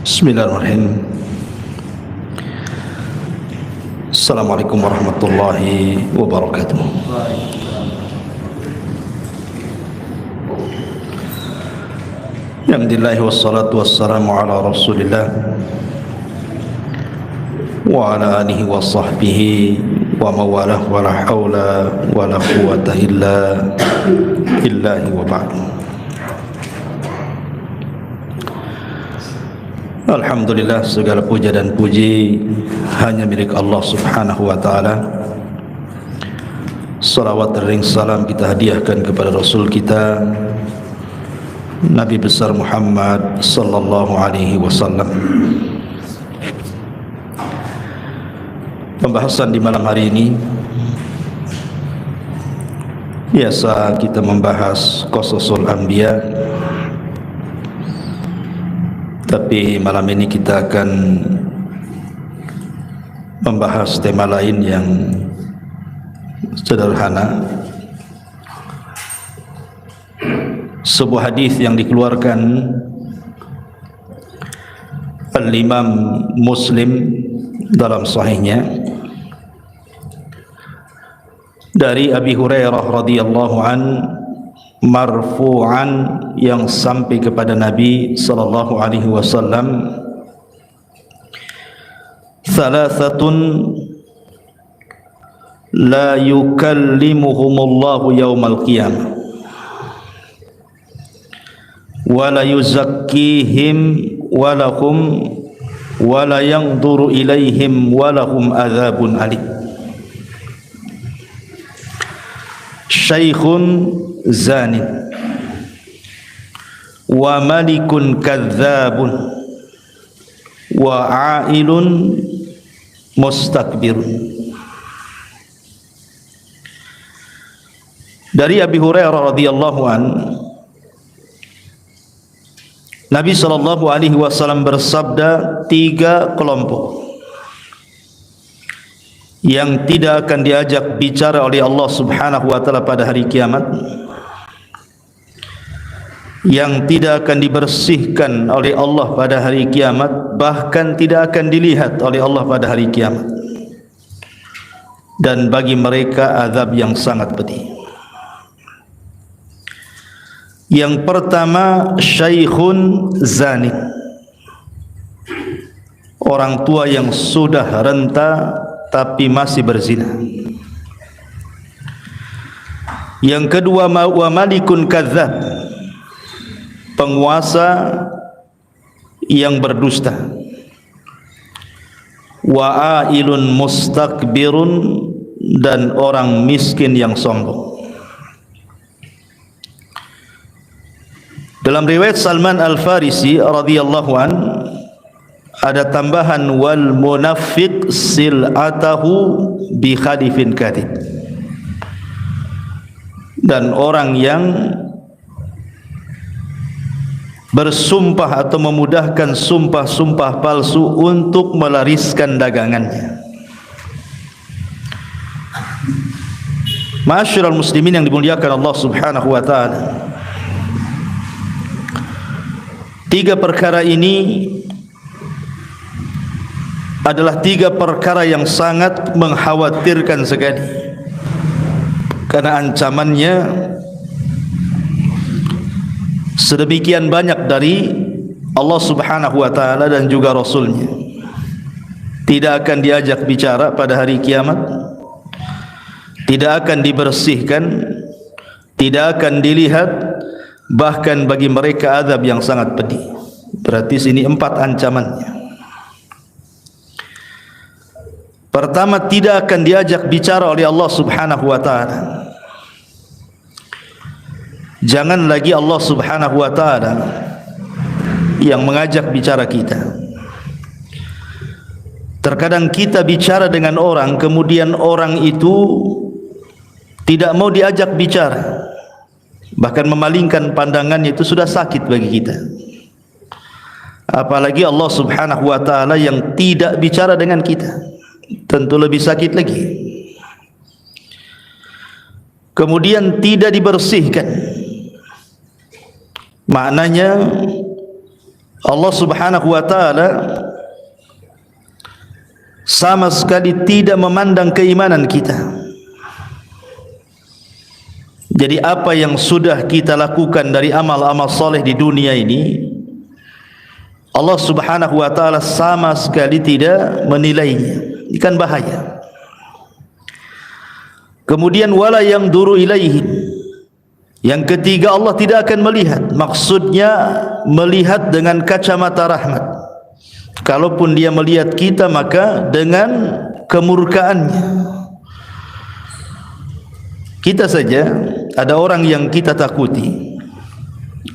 Bismillahirrahmanirrahim. Assalamualaikum warahmatullahi wabarakatuh. Alhamdulillah wassalatu wassalamu ala Rasulillah wa ala alihi wa sahbihi wa mawalah wa la hawla wa la quwwata illa billahi wa ba'du. Alhamdulillah, segala puja dan puji hanya milik Allah subhanahu wa ta'ala. Salawat dan salam kita hadiahkan kepada Rasul kita Nabi besar Muhammad sallallahu alaihi wasallam. Pembahasan di malam hari ini biasa kita membahas Qasasul Anbiya, tapi malam ini kita akan membahas tema lain yang sederhana. Sebuah hadis yang dikeluarkan Al-Imam Muslim dalam sahihnya dari Abi Hurairah radhiyallahu an, marfu'an, yang sampai kepada Nabi sallallahu alaihi wasallam, thalathatun la yukallimuhumullahu yaumal qiyamah wa la yuzakkihim wa lahum wa la yanzuru ilaihim wa lahum adzabun alim. Syaikhun zanin wa malikun kadzabun wa ailun mustakbirun. Dari Abi Hurairah radhiyallahu an, Nabi sallallahu alaihi wasallam bersabda, 3 kelompok yang tidak akan diajak bicara oleh Allah subhanahu wa ta'ala pada hari kiamat, yang tidak akan dibersihkan oleh Allah pada hari kiamat, bahkan tidak akan dilihat oleh Allah pada hari kiamat, dan bagi mereka azab yang sangat pedih. Yang pertama, syaikhun zani, orang tua yang sudah renta tapi masih berzina. Yang kedua, wa malikun kadzab, penguasa yang berdusta. Wa ailun mustakbirun, dan orang miskin yang sombong. Dalam riwayat Salman Al-Farisi radhiyallahu an ada tambahan, wal munafiq sil'atahu bi khalifin kadhib, dan orang yang bersumpah atau memudahkan sumpah-sumpah palsu untuk melariskan dagangannya. Ma'asyiral muslimin yang dimuliakan Allah subhanahu wa ta'ala, 3 perkara ini adalah 3 perkara yang sangat mengkhawatirkan sekali, karena ancamannya sedemikian banyak dari Allah subhanahu wa ta'ala dan juga Rasulnya. Tidak akan diajak bicara pada hari kiamat, tidak akan dibersihkan, tidak akan dilihat, bahkan bagi mereka azab yang sangat pedih. Berarti sini 4 ancamannya. Pertama, tidak akan diajak bicara oleh Allah subhanahu wa ta'ala. Jangan lagi Allah subhanahu wa ta'ala yang mengajak bicara kita. Terkadang kita bicara dengan orang, kemudian orang itu tidak mau diajak bicara, bahkan memalingkan pandangannya, itu sudah sakit bagi kita. Apalagi Allah subhanahu wa ta'ala yang tidak bicara dengan kita, tentu lebih sakit lagi. Kemudian tidak dibersihkan, maknanya Allah Subhanahu wa taala sama sekali tidak memandang keimanan kita. Jadi apa yang sudah kita lakukan dari amal-amal soleh di dunia ini, Allah Subhanahu wa taala sama sekali tidak menilainya. Ini kan bahaya. Kemudian wala yang duru ilaihim. Yang ketiga, Allah tidak akan melihat. Maksudnya melihat dengan kacamata rahmat. Kalaupun dia melihat kita, maka dengan kemurkaannya. Kita saja ada orang yang kita takuti,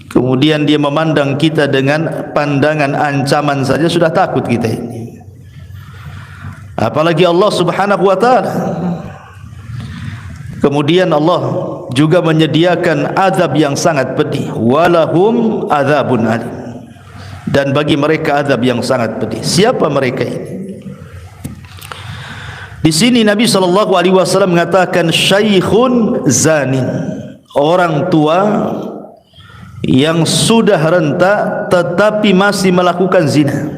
kemudian dia memandang kita dengan pandangan ancaman saja sudah takut kita ini, apalagi Allah Subhanahu wa taala. Kemudian Allah juga menyediakan azab yang sangat pedih, walahum adzabun alim, dan bagi mereka azab yang sangat pedih. Siapa mereka ini? Di sini Nabi SAW mengatakan syaikhun zanin, orang tua yang sudah renta tetapi masih melakukan zina.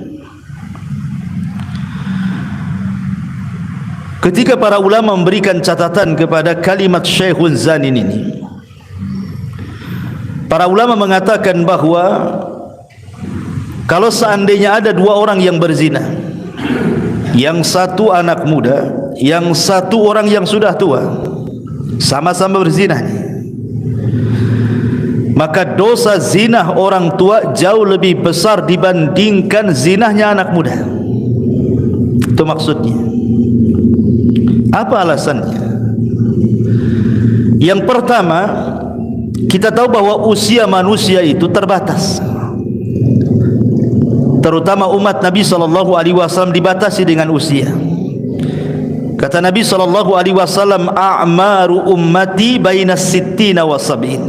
Ketika para ulama memberikan catatan kepada kalimat syaikhun zanin ini, para ulama mengatakan bahwa kalau seandainya ada dua orang yang berzina, yang satu anak muda, yang satu orang yang sudah tua, sama-sama berzina, maka dosa zina orang tua jauh lebih besar dibandingkan zinahnya anak muda. Itu maksudnya. Apa alasannya? Yang pertama, kita tahu bahwa usia manusia itu terbatas, terutama umat Nabi SAW dibatasi dengan usia. Kata Nabi SAW, a'maru ummati bainas sittina wa sab'in,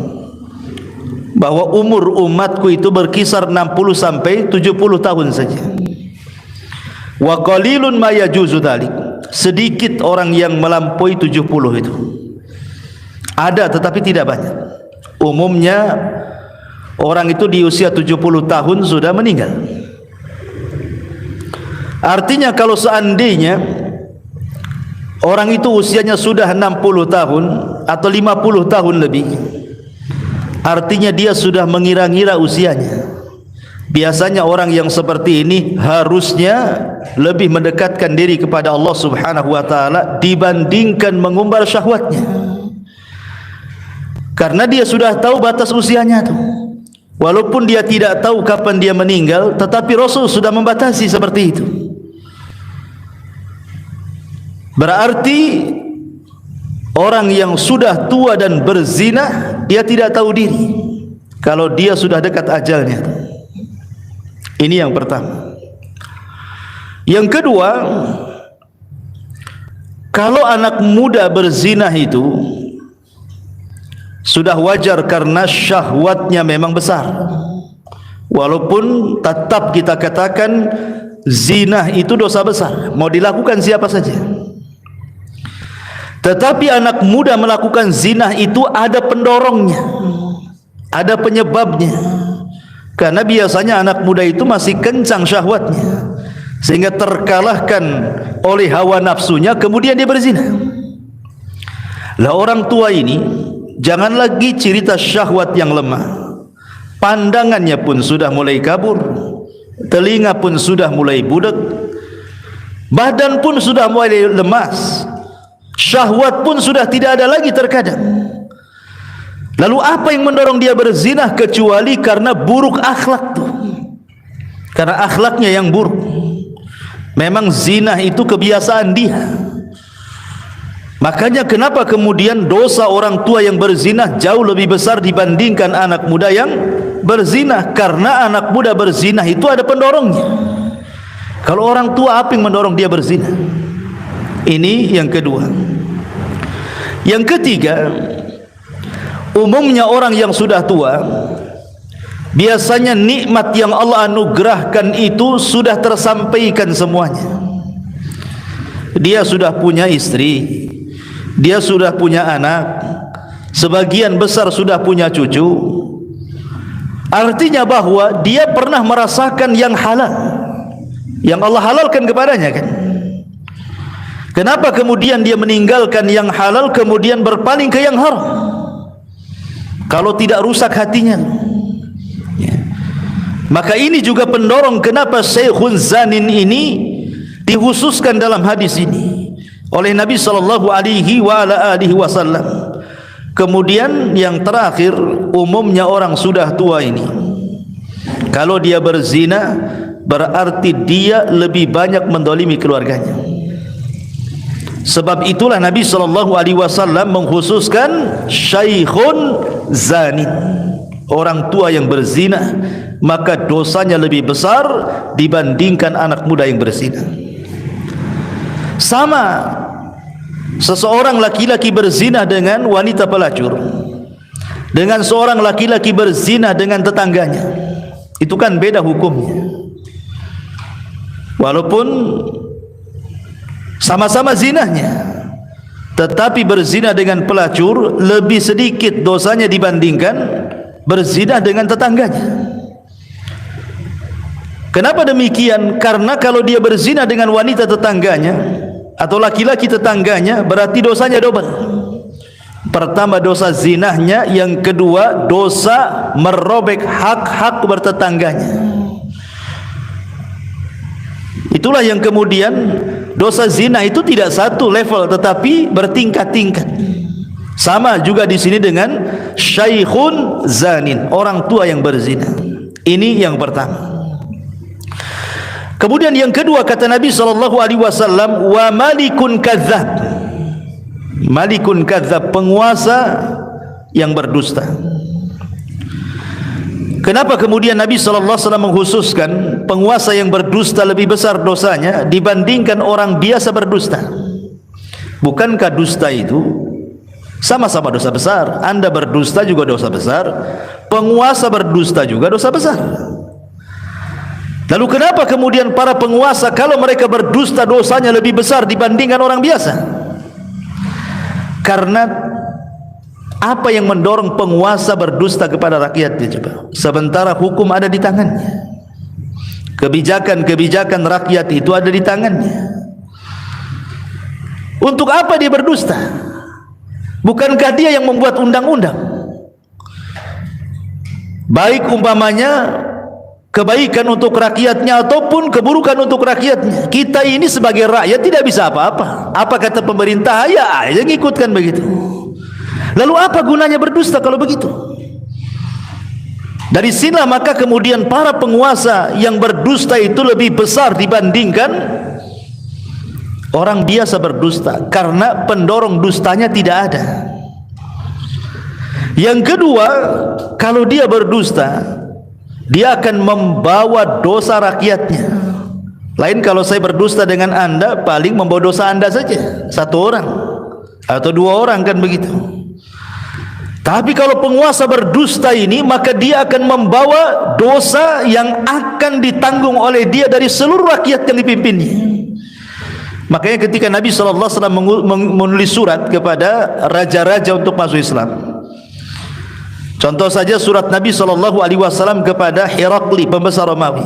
bahwa umur umatku itu berkisar 60 sampai 70 tahun saja. Wa qalilun ma yajuzu dzalik, sedikit orang yang melampaui 70 itu. Ada tetapi tidak banyak. Umumnya orang itu di usia 70 tahun sudah meninggal. Artinya kalau seandainya orang itu usianya sudah 60 tahun atau 50 tahun lebih, artinya dia sudah mengira-ngira usianya. Biasanya orang yang seperti ini harusnya lebih mendekatkan diri kepada Allah Subhanahu wa taala dibandingkan mengumbar syahwatnya. Karena dia sudah tahu batas usianya tuh. Walaupun dia tidak tahu kapan dia meninggal, tetapi Rasul sudah membatasi seperti itu. Berarti orang yang sudah tua dan berzina, dia tidak tahu diri kalau dia sudah dekat ajalnya. Ini yang pertama. Yang kedua, kalau anak muda berzina itu sudah wajar karena syahwatnya memang besar. Walaupun tetap kita katakan zina itu dosa besar, mau dilakukan siapa saja. Tetapi anak muda melakukan zina itu ada pendorongnya, ada penyebabnya. Karena biasanya anak muda itu masih kencang syahwatnya, sehingga terkalahkan oleh hawa nafsunya, kemudian dia berzina. Lah orang tua ini jangan lagi cerita syahwat yang lemah, pandangannya pun sudah mulai kabur, telinga pun sudah mulai budak, badan pun sudah mulai lemas, syahwat pun sudah tidak ada lagi terkadang. Lalu apa yang mendorong dia berzina kecuali karena buruk akhlak tuh, karena akhlaknya yang buruk. Memang zina itu kebiasaan dia. Makanya kenapa kemudian dosa orang tua yang berzina jauh lebih besar dibandingkan anak muda yang berzina? Karena anak muda berzina itu ada pendorongnya. Kalau orang tua, apa yang mendorong dia berzina? Ini yang kedua. Yang ketiga, umumnya orang yang sudah tua, biasanya nikmat yang Allah anugerahkan itu sudah tersampaikan semuanya. Dia sudah punya istri, dia sudah punya anak, sebagian besar sudah punya cucu. Artinya bahwa dia pernah merasakan yang halal, yang Allah halalkan kepadanya kan. Kenapa kemudian dia meninggalkan yang halal kemudian berpaling ke yang haram? Kalau tidak rusak hatinya. Maka ini juga pendorong kenapa Syekhun Zanin ini dikhususkan dalam hadis ini oleh Nabi sallallahu alaihi wasallam. Kemudian yang terakhir, umumnya orang sudah tua ini kalau dia berzina berarti dia lebih banyak mendolimi keluarganya. Sebab itulah Nabi sallallahu alaihi wasallam mengkhususkan Syekhun Zanin, orang tua yang berzina, maka dosanya lebih besar dibandingkan anak muda yang berzina. Sama seseorang laki-laki berzina dengan wanita pelacur, dengan seorang laki-laki berzina dengan tetangganya, itu kan beda hukumnya. Walaupun sama-sama zinahnya, tetapi berzina dengan pelacur lebih sedikit dosanya dibandingkan berzina dengan tetangganya. Kenapa demikian? Karena kalau dia berzina dengan wanita tetangganya atau laki-laki tetangganya berarti dosanya double. Pertama dosa zinahnya, yang kedua dosa merobek hak-hak bertetangganya. Itulah yang kemudian dosa zina itu tidak satu level tetapi bertingkat-tingkat. Sama juga di sini dengan Syekhun Zanin, orang tua yang berzina. Ini yang pertama. Kemudian yang kedua kata Nabi sallallahu alaihi wasallam, wa malikun kadzdzab. Malikun kadzdzab, penguasa yang berdusta. Kenapa kemudian Nabi sallallahu alaihi wasallam mengkhususkan penguasa yang berdusta lebih besar dosanya dibandingkan orang biasa berdusta? Bukankah dusta itu sama-sama dosa besar? Anda berdusta juga dosa besar, penguasa berdusta juga dosa besar. Lalu kenapa kemudian para penguasa kalau mereka berdusta dosanya lebih besar dibandingkan orang biasa? Karena apa yang mendorong penguasa berdusta kepada rakyatnya coba? Sementara hukum ada di tangannya, kebijakan-kebijakan rakyat itu ada di tangannya. Untuk apa dia berdusta? Bukankah dia yang membuat undang-undang? Baik umpamanya kebaikan untuk rakyatnya ataupun keburukan untuk rakyatnya. Kita ini sebagai rakyat tidak bisa apa-apa. Apa kata pemerintah, ya aja ngikutkan begitu. Lalu apa gunanya berdusta kalau begitu? Dari sinilah maka kemudian para penguasa yang berdusta itu lebih besar dibandingkan orang biasa berdusta, karena pendorong dustanya tidak ada. Yang kedua, kalau dia berdusta dia akan membawa dosa rakyatnya. Lain kalau saya berdusta dengan Anda, paling membawa dosa Anda saja, satu orang atau dua orang kan begitu. Tapi kalau penguasa berdusta ini, maka dia akan membawa dosa yang akan ditanggung oleh dia dari seluruh rakyat yang dipimpinnya. Makanya ketika Nabi sallallahu alaihi wasallam menulis surat kepada raja-raja untuk masuk Islam, contoh saja surat Nabi sallallahu alaihi wasallam kepada Herakli, pembesar Romawi.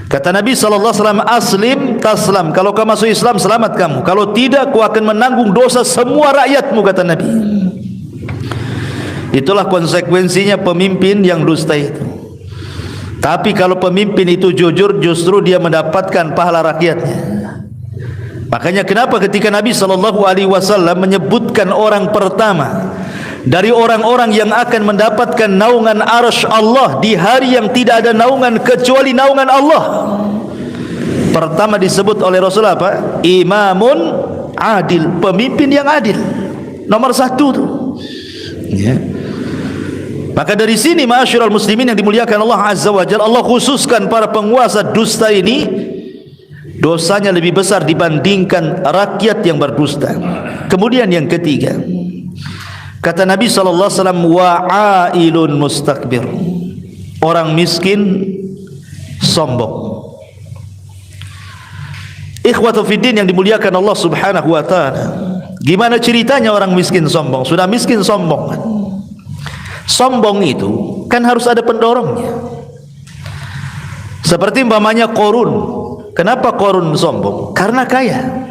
Kata Nabi sallallahu alaihi wasallam, aslim taslam, kalau kamu masuk Islam selamat kamu, kalau tidak kau akan menanggung dosa semua rakyatmu, kata Nabi. Itulah konsekuensinya pemimpin yang dusta itu. Tapi kalau pemimpin itu jujur, justru dia mendapatkan pahala rakyatnya. Makanya kenapa ketika Nabi sallallahu alaihi wasallam menyebutkan orang pertama dari orang-orang yang akan mendapatkan naungan arsy Allah di hari yang tidak ada naungan kecuali naungan Allah, pertama disebut oleh Rasul apa? Imamun adil, pemimpin yang adil, nomor satu tuh ya. Maka dari sini ma'asyiral muslimin yang dimuliakan Allah azza wa jalla, Allah khususkan para penguasa dusta ini dosanya lebih besar dibandingkan rakyat yang berdusta. Kemudian yang ketiga, kata Nabi sallallahu alaihi wasallam, wa'ailun mustakbir, orang miskin sombong. Ikhwatu fiddin yang dimuliakan Allah subhanahu wa ta'ala, gimana ceritanya orang miskin sombong? Sudah miskin sombong kan? Sombong itu kan harus ada pendorongnya. Seperti umpamanya Qarun. Kenapa Qarun sombong? Karena kaya.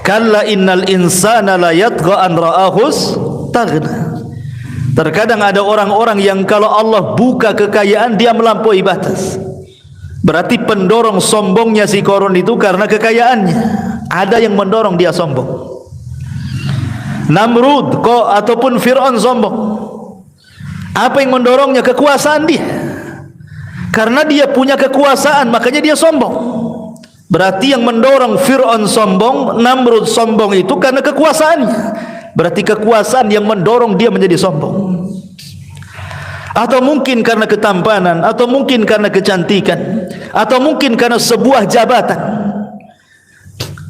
Kalla innal insana la yatgha an ra'ahus taghna. Terkadang ada orang-orang yang kalau Allah buka kekayaan dia melampaui batas. Berarti pendorong sombongnya si Qarun itu karena kekayaannya. Ada yang mendorong dia sombong. Namrud ataupun Fir'aun sombong. Apa yang mendorongnya? Kekuasaan dia. Karena dia punya kekuasaan, makanya dia sombong. Berarti yang mendorong Fir'aun sombong, Namrud sombong itu karena kekuasaannya. Berarti kekuasaan yang mendorong dia menjadi sombong. Atau mungkin karena ketampanan, atau mungkin karena kecantikan, atau mungkin karena sebuah jabatan,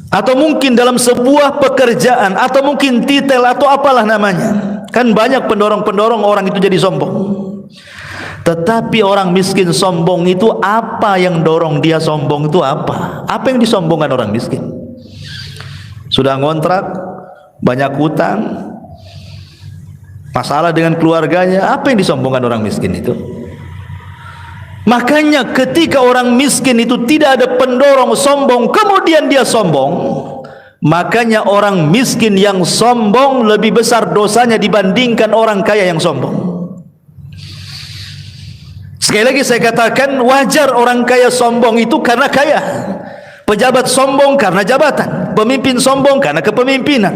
atau mungkin dalam sebuah pekerjaan, atau mungkin titel, atau apalah namanya. Kan banyak pendorong-pendorong orang itu jadi sombong. Tetapi orang miskin sombong itu apa yang dorong dia sombong itu apa? Apa yang disombongkan orang miskin? Sudah ngontrak, banyak hutang, masalah dengan keluarganya, apa yang disombongkan orang miskin itu? Makanya ketika orang miskin itu tidak ada pendorong sombong, kemudian dia sombong, makanya orang miskin yang sombong lebih besar dosanya dibandingkan orang kaya yang sombong. Sekali lagi saya katakan, wajar orang kaya sombong itu karena kaya, pejabat sombong karena jabatan, pemimpin sombong karena kepemimpinan,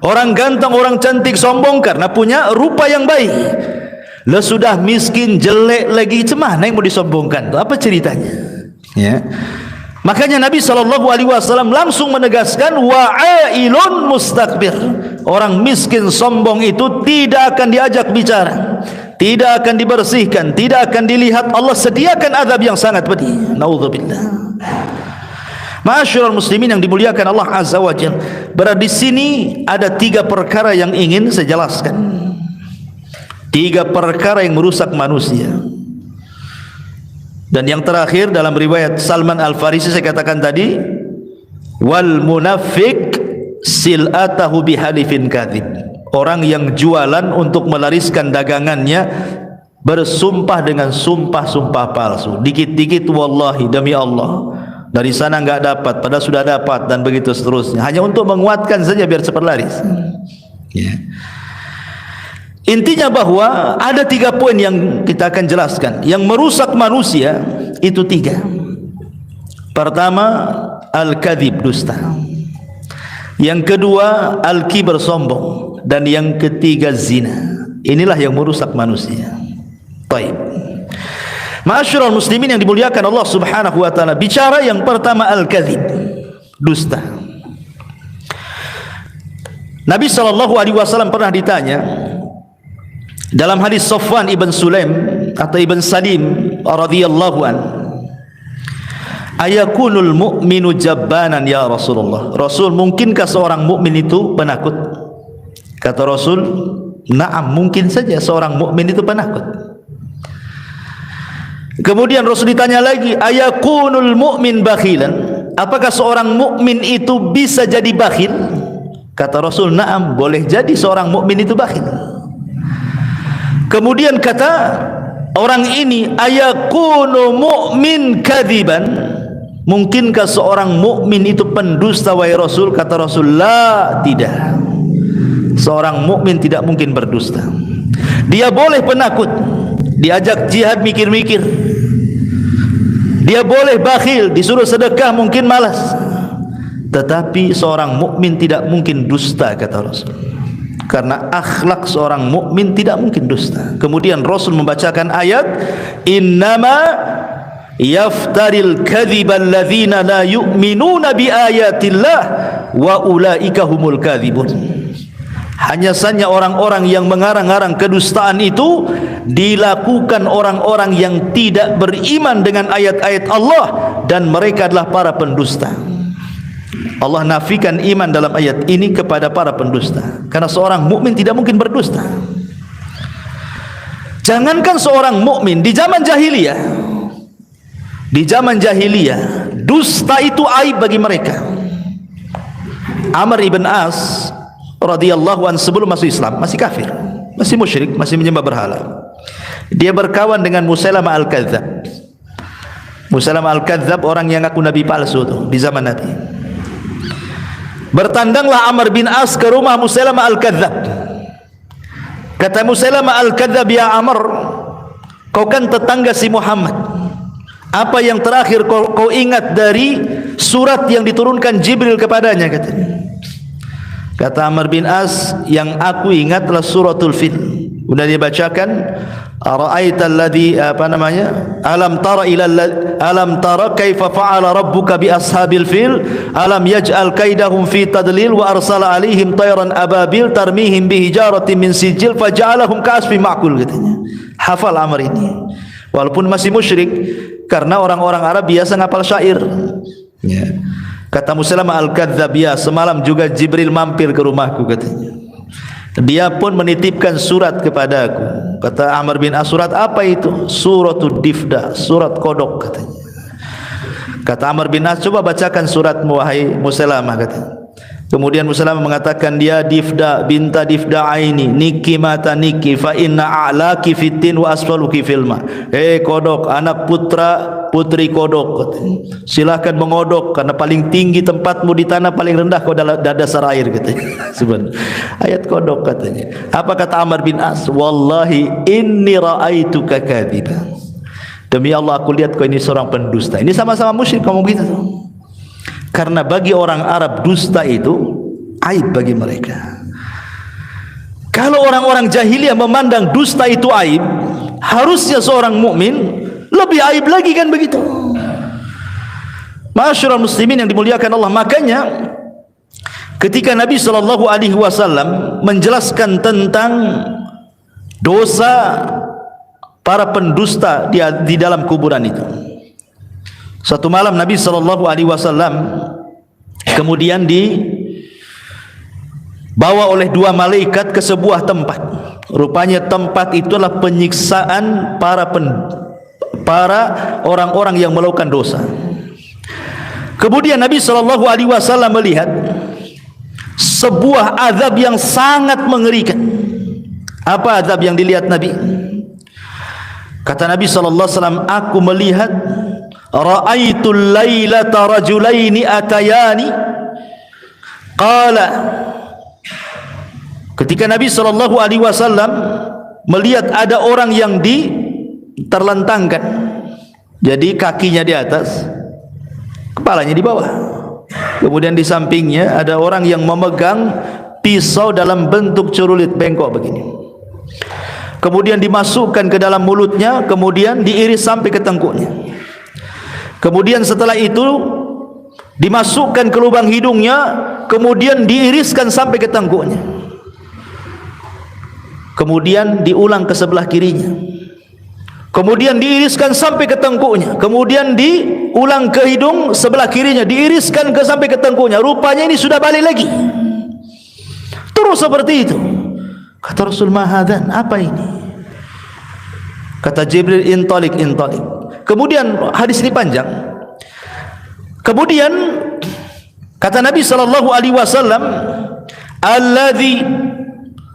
orang ganteng, orang cantik sombong karena punya rupa yang baik. Lah sudah miskin, jelek lagi, cemana yang mau disombongkan? Apa ceritanya? Ya. Makanya Nabi SAW langsung menegaskan, wa'ailun mustakbir. Orang miskin sombong itu tidak akan diajak bicara, tidak akan dibersihkan, tidak akan dilihat. Allah sediakan azab yang sangat pedih. Naudzubillah. Ma'asyiral muslimin yang dimuliakan Allah Azza wa Jalla. Berada di sini ada 3 perkara yang ingin saya jelaskan. 3 perkara yang merusak manusia. Dan yang terakhir dalam riwayat Salman Al-Farisi saya katakan tadi, wal munafiq sil'atahu bihalifin kadzib. Orang yang jualan untuk melariskan dagangannya bersumpah dengan sumpah-sumpah palsu. Dikit-dikit wallahi demi Allah, dari sana enggak dapat, padahal sudah dapat, dan begitu seterusnya. Hanya untuk menguatkan saja biar cepat laris. Ya. Intinya bahwa ada 3 poin yang kita akan jelaskan yang merusak manusia itu 3. Pertama, al-kadzib, dusta. Yang kedua, al-kibr, sombong. Dan yang ketiga, zina. Inilah yang merusak manusia. Baik. Ma'asyiral muslimin yang dimuliakan Allah Subhanahu wa taala, bicara yang pertama al-kadzib, dusta. Nabi SAW pernah ditanya dalam hadis Safwan ibn Sulaim atau ibn Salim radhiyallahu an, ayakunul mu'minu jabbanan ya Rasulullah. Rasul, mungkinkah seorang mukmin itu penakut? Kata Rasul, na'am, mungkin saja seorang mukmin itu penakut. Kemudian Rasul ditanya lagi, ayakunul mu'min bakhilan? Apakah seorang mukmin itu bisa jadi bakhil? Kata Rasul, na'am, boleh jadi seorang mukmin itu bakhil. Kemudian kata orang ini, ayakunu mu'min kadziban? Mungkinkah seorang mukmin itu pendusta wahai Rasul? Kata Rasul, la, tidak. Seorang mukmin tidak mungkin berdusta. Dia boleh penakut, diajak jihad mikir-mikir. Dia boleh bakhil, disuruh sedekah mungkin malas. Tetapi seorang mukmin tidak mungkin dusta, kata Rasul. Karena akhlak seorang mukmin tidak mungkin dusta. Kemudian Rasul membacakan ayat, innama yaftaril kadhiba alladzina la yu'minuna bi ayatillah wa ulaika humul kadzibun. Hanya saja orang-orang yang mengarang-arang kedustaan itu dilakukan orang-orang yang tidak beriman dengan ayat-ayat Allah, dan mereka adalah para pendusta. Allah nafikan iman dalam ayat ini kepada para pendusta, karena seorang mukmin tidak mungkin berdusta. Jangankan seorang mukmin, di zaman jahiliyah, dusta itu aib bagi mereka. Amr ibn As radhiyallahu anhu sebelum masuk Islam masih kafir, masih musyrik, masih menyembah berhala. Dia berkawan dengan Musailamah Al-Kadzab. Musailamah Al-Kadzab orang yang ngaku nabi palsu tuh di zaman Nabi. Bertandanglah Amr bin As ke rumah Musailamah Al-Kadzab. Kata Musailamah Al-Kadzab, "Ya Amr, kau kan tetangga si Muhammad. Apa yang terakhir kau ingat dari surat yang diturunkan Jibril kepadanya?" Kata Amr bin As, "Yang aku ingat adalah suratul Fil." Sudah dibacakan, "Ara'aita alladhi alam tara kaifa fa'ala rabbuka bi ashabil fil alam yaj'al kaidahum fi tadlil wa arsala alaihim tayran ababil tarmihim bi hijaratin min sijil faja'alahum ka'asfin ma'kul." katanya. Hafal Amr ini walaupun masih musyrik, karena orang-orang Arab biasa ngapal syair. Ya. Kata Musailamah Al-Kadzab, "Ya, semalam juga Jibril mampir ke rumahku," katanya. Dia pun menitipkan surat kepadaku. Kata Amr bin As, "Surat apa itu?" "Suratul Difda," surat kodok, katanya. Kata Amr bin As, "Coba bacakan suratmu wahai Musailamah," katanya. Kemudian Musailamah mengatakan, "Dia Difda binta Difda aini niki mata niki fa inna a'laki fitin wa asfaluki filma." Hei kodok, anak putri kodok, silakan mengodok karena paling tinggi tempatmu di tanah, paling rendah kau dalam dasar air, katanya. Sebenarnya ayat kodok, katanya. Apa kata Amr bin As? "Wallahi inni ra'aituka kadziban." Demi Allah, aku lihat kau ini seorang pendusta. Ini sama-sama musyrik ngomong gitu. Karena bagi orang Arab dusta itu aib bagi mereka. Kalau orang-orang jahiliyah memandang dusta itu aib, harusnya seorang mukmin lebih aib lagi, kan begitu. Ma'asyiral muslimin yang dimuliakan Allah, makanya ketika Nabi SAW menjelaskan tentang dosa para pendusta di dalam kuburan itu, satu malam Nabi SAW kemudian dibawa oleh dua malaikat ke sebuah tempat. Rupanya tempat itu adalah penyiksaan para orang-orang yang melakukan dosa. Kemudian Nabi SAW melihat sebuah azab yang sangat mengerikan. Apa azab yang dilihat Nabi? Kata Nabi SAW, "Aku melihat ra'aitul lailata rajulaini atayani." Qala, ketika Nabi SAW melihat ada orang yang terlentangkan, jadi kakinya di atas, kepalanya di bawah. Kemudian di sampingnya ada orang yang memegang pisau dalam bentuk cerulit bengkok begini. Kemudian dimasukkan ke dalam mulutnya, kemudian diiris sampai ke tengkuknya. Kemudian setelah itu dimasukkan ke lubang hidungnya, kemudian diiriskan sampai ke tengkuknya. Kemudian diulang ke sebelah kirinya. Kemudian diiriskan sampai ke tengkuknya. Kemudian diulang ke hidung sebelah kirinya, diiriskan sampai ke tengkuknya. Rupanya ini sudah balik lagi. Terus seperti itu. Kata Rasul, "Mahadan, apa ini?" Kata Jibril, "Intalik, intalik." Kemudian hadis ini panjang. Kemudian kata Nabi SAW, "Alladzi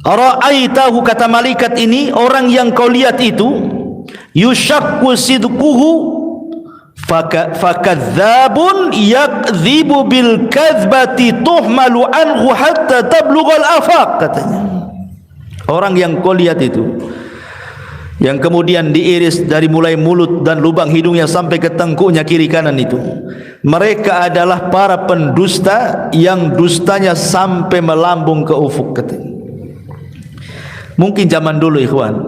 ra'aitahu," kata malaikat ini, orang yang kau lihat itu, "yushakku sidquhu fakadzabun yakdzibu bil kadzbati tuhmalu anhu hatta tablughal afaq," katanya. Orang yang kau lihat itu, yang kemudian diiris dari mulai mulut dan lubang hidungnya sampai ke tengkuknya kiri kanan itu, mereka adalah para pendusta yang dustanya sampai melambung ke ufuk, katanya. Mungkin zaman dulu ikhwan,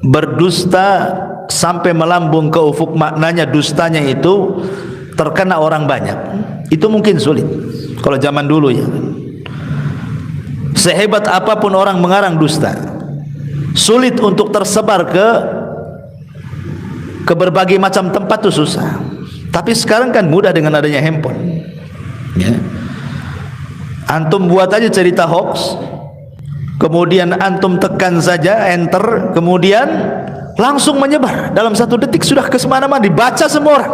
berdusta sampai melambung ke ufuk, maknanya dustanya itu terkena orang banyak. Itu mungkin sulit kalau zaman dulu, ya. Sehebat apapun orang mengarang dusta, sulit untuk tersebar ke berbagai macam tempat, itu susah. Tapi sekarang kan mudah dengan adanya handphone, ya. Antum buat aja cerita hoax, kemudian antum tekan saja enter, kemudian langsung menyebar dalam 1 detik, sudah ke semana-mana, dibaca semua orang.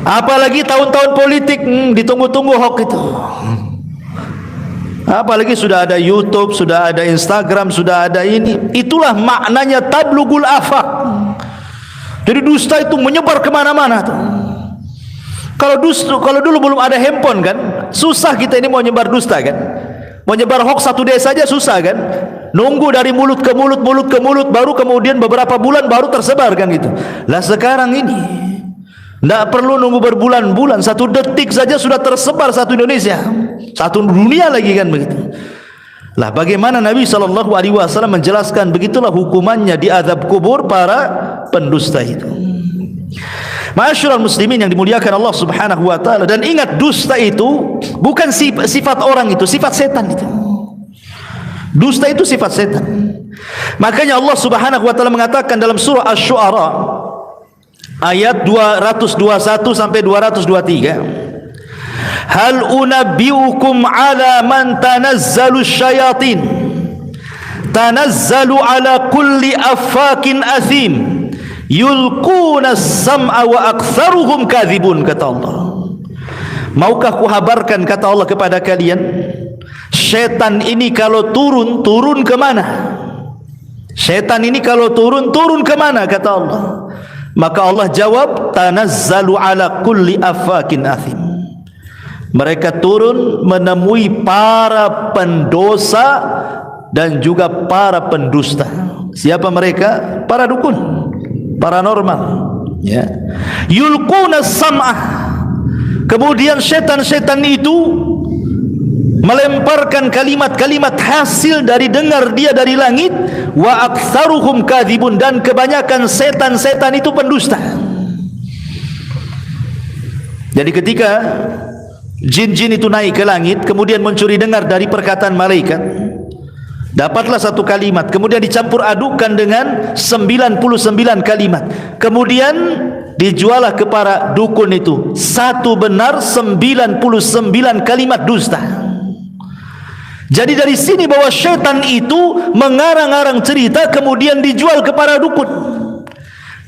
Apalagi tahun-tahun politik, ditunggu-tunggu hoax itu. Apalagi sudah ada YouTube, sudah ada Instagram, sudah ada ini. Itulah maknanya tablugul afaq. Jadi dusta itu menyebar kemana-mana tuh. Kalau dulu belum ada handphone kan, susah kita ini mau nyebar dusta kan. Mau nyebar hoax satu desa saja susah kan. Nunggu dari mulut ke mulut, mulut ke mulut, baru kemudian beberapa bulan baru tersebar kan gitu. Lah sekarang ini tidak perlu nunggu berbulan-bulan, satu detik saja sudah tersebar satu Indonesia, satu dunia lagi kan begitu. Lah bagaimana Nabi SAW menjelaskan begitulah hukumannya di azab kubur para pendusta itu. Ma'asyiral muslimin yang dimuliakan Allah Subhanahu wa taala, dan ingat dusta itu bukan sifat orang, itu sifat setan itu. Dusta itu sifat setan. Makanya Allah Subhanahu wa taala mengatakan dalam surah Asy-Syu'ara ayat 221 sampai 223, hal unabbiukum ala man tanazzalu syayatin tanazzalu ala kulli affakin athim yulquna as-sam'a wa aktsaruhum kadzibun, kata Allah. Maukah kuhabarkan, kata Allah, kepada kalian, setan ini kalau turun ke mana? Setan ini kalau turun ke mana, kata Allah? Maka Allah jawab, tanazzalu ala kulli affakin athim. Mereka turun menemui para pendosa dan juga para pendusta. Siapa mereka? Para dukun, paranormal, ya. Yulquna sam'ah. Kemudian setan-setan itu melemparkan kalimat-kalimat hasil dari dengar dia dari langit. Wa aktsaruhum kadzibun, dan kebanyakan setan-setan itu pendusta. Jadi ketika jin-jin itu naik ke langit, kemudian mencuri dengar dari perkataan malaikat, dapatlah satu kalimat, kemudian dicampur adukan dengan 99 kalimat, kemudian dijualah kepada dukun itu satu benar, 99 kalimat dusta. Jadi dari sini bahwa syaitan itu mengarang-arang cerita kemudian dijual kepada dukun,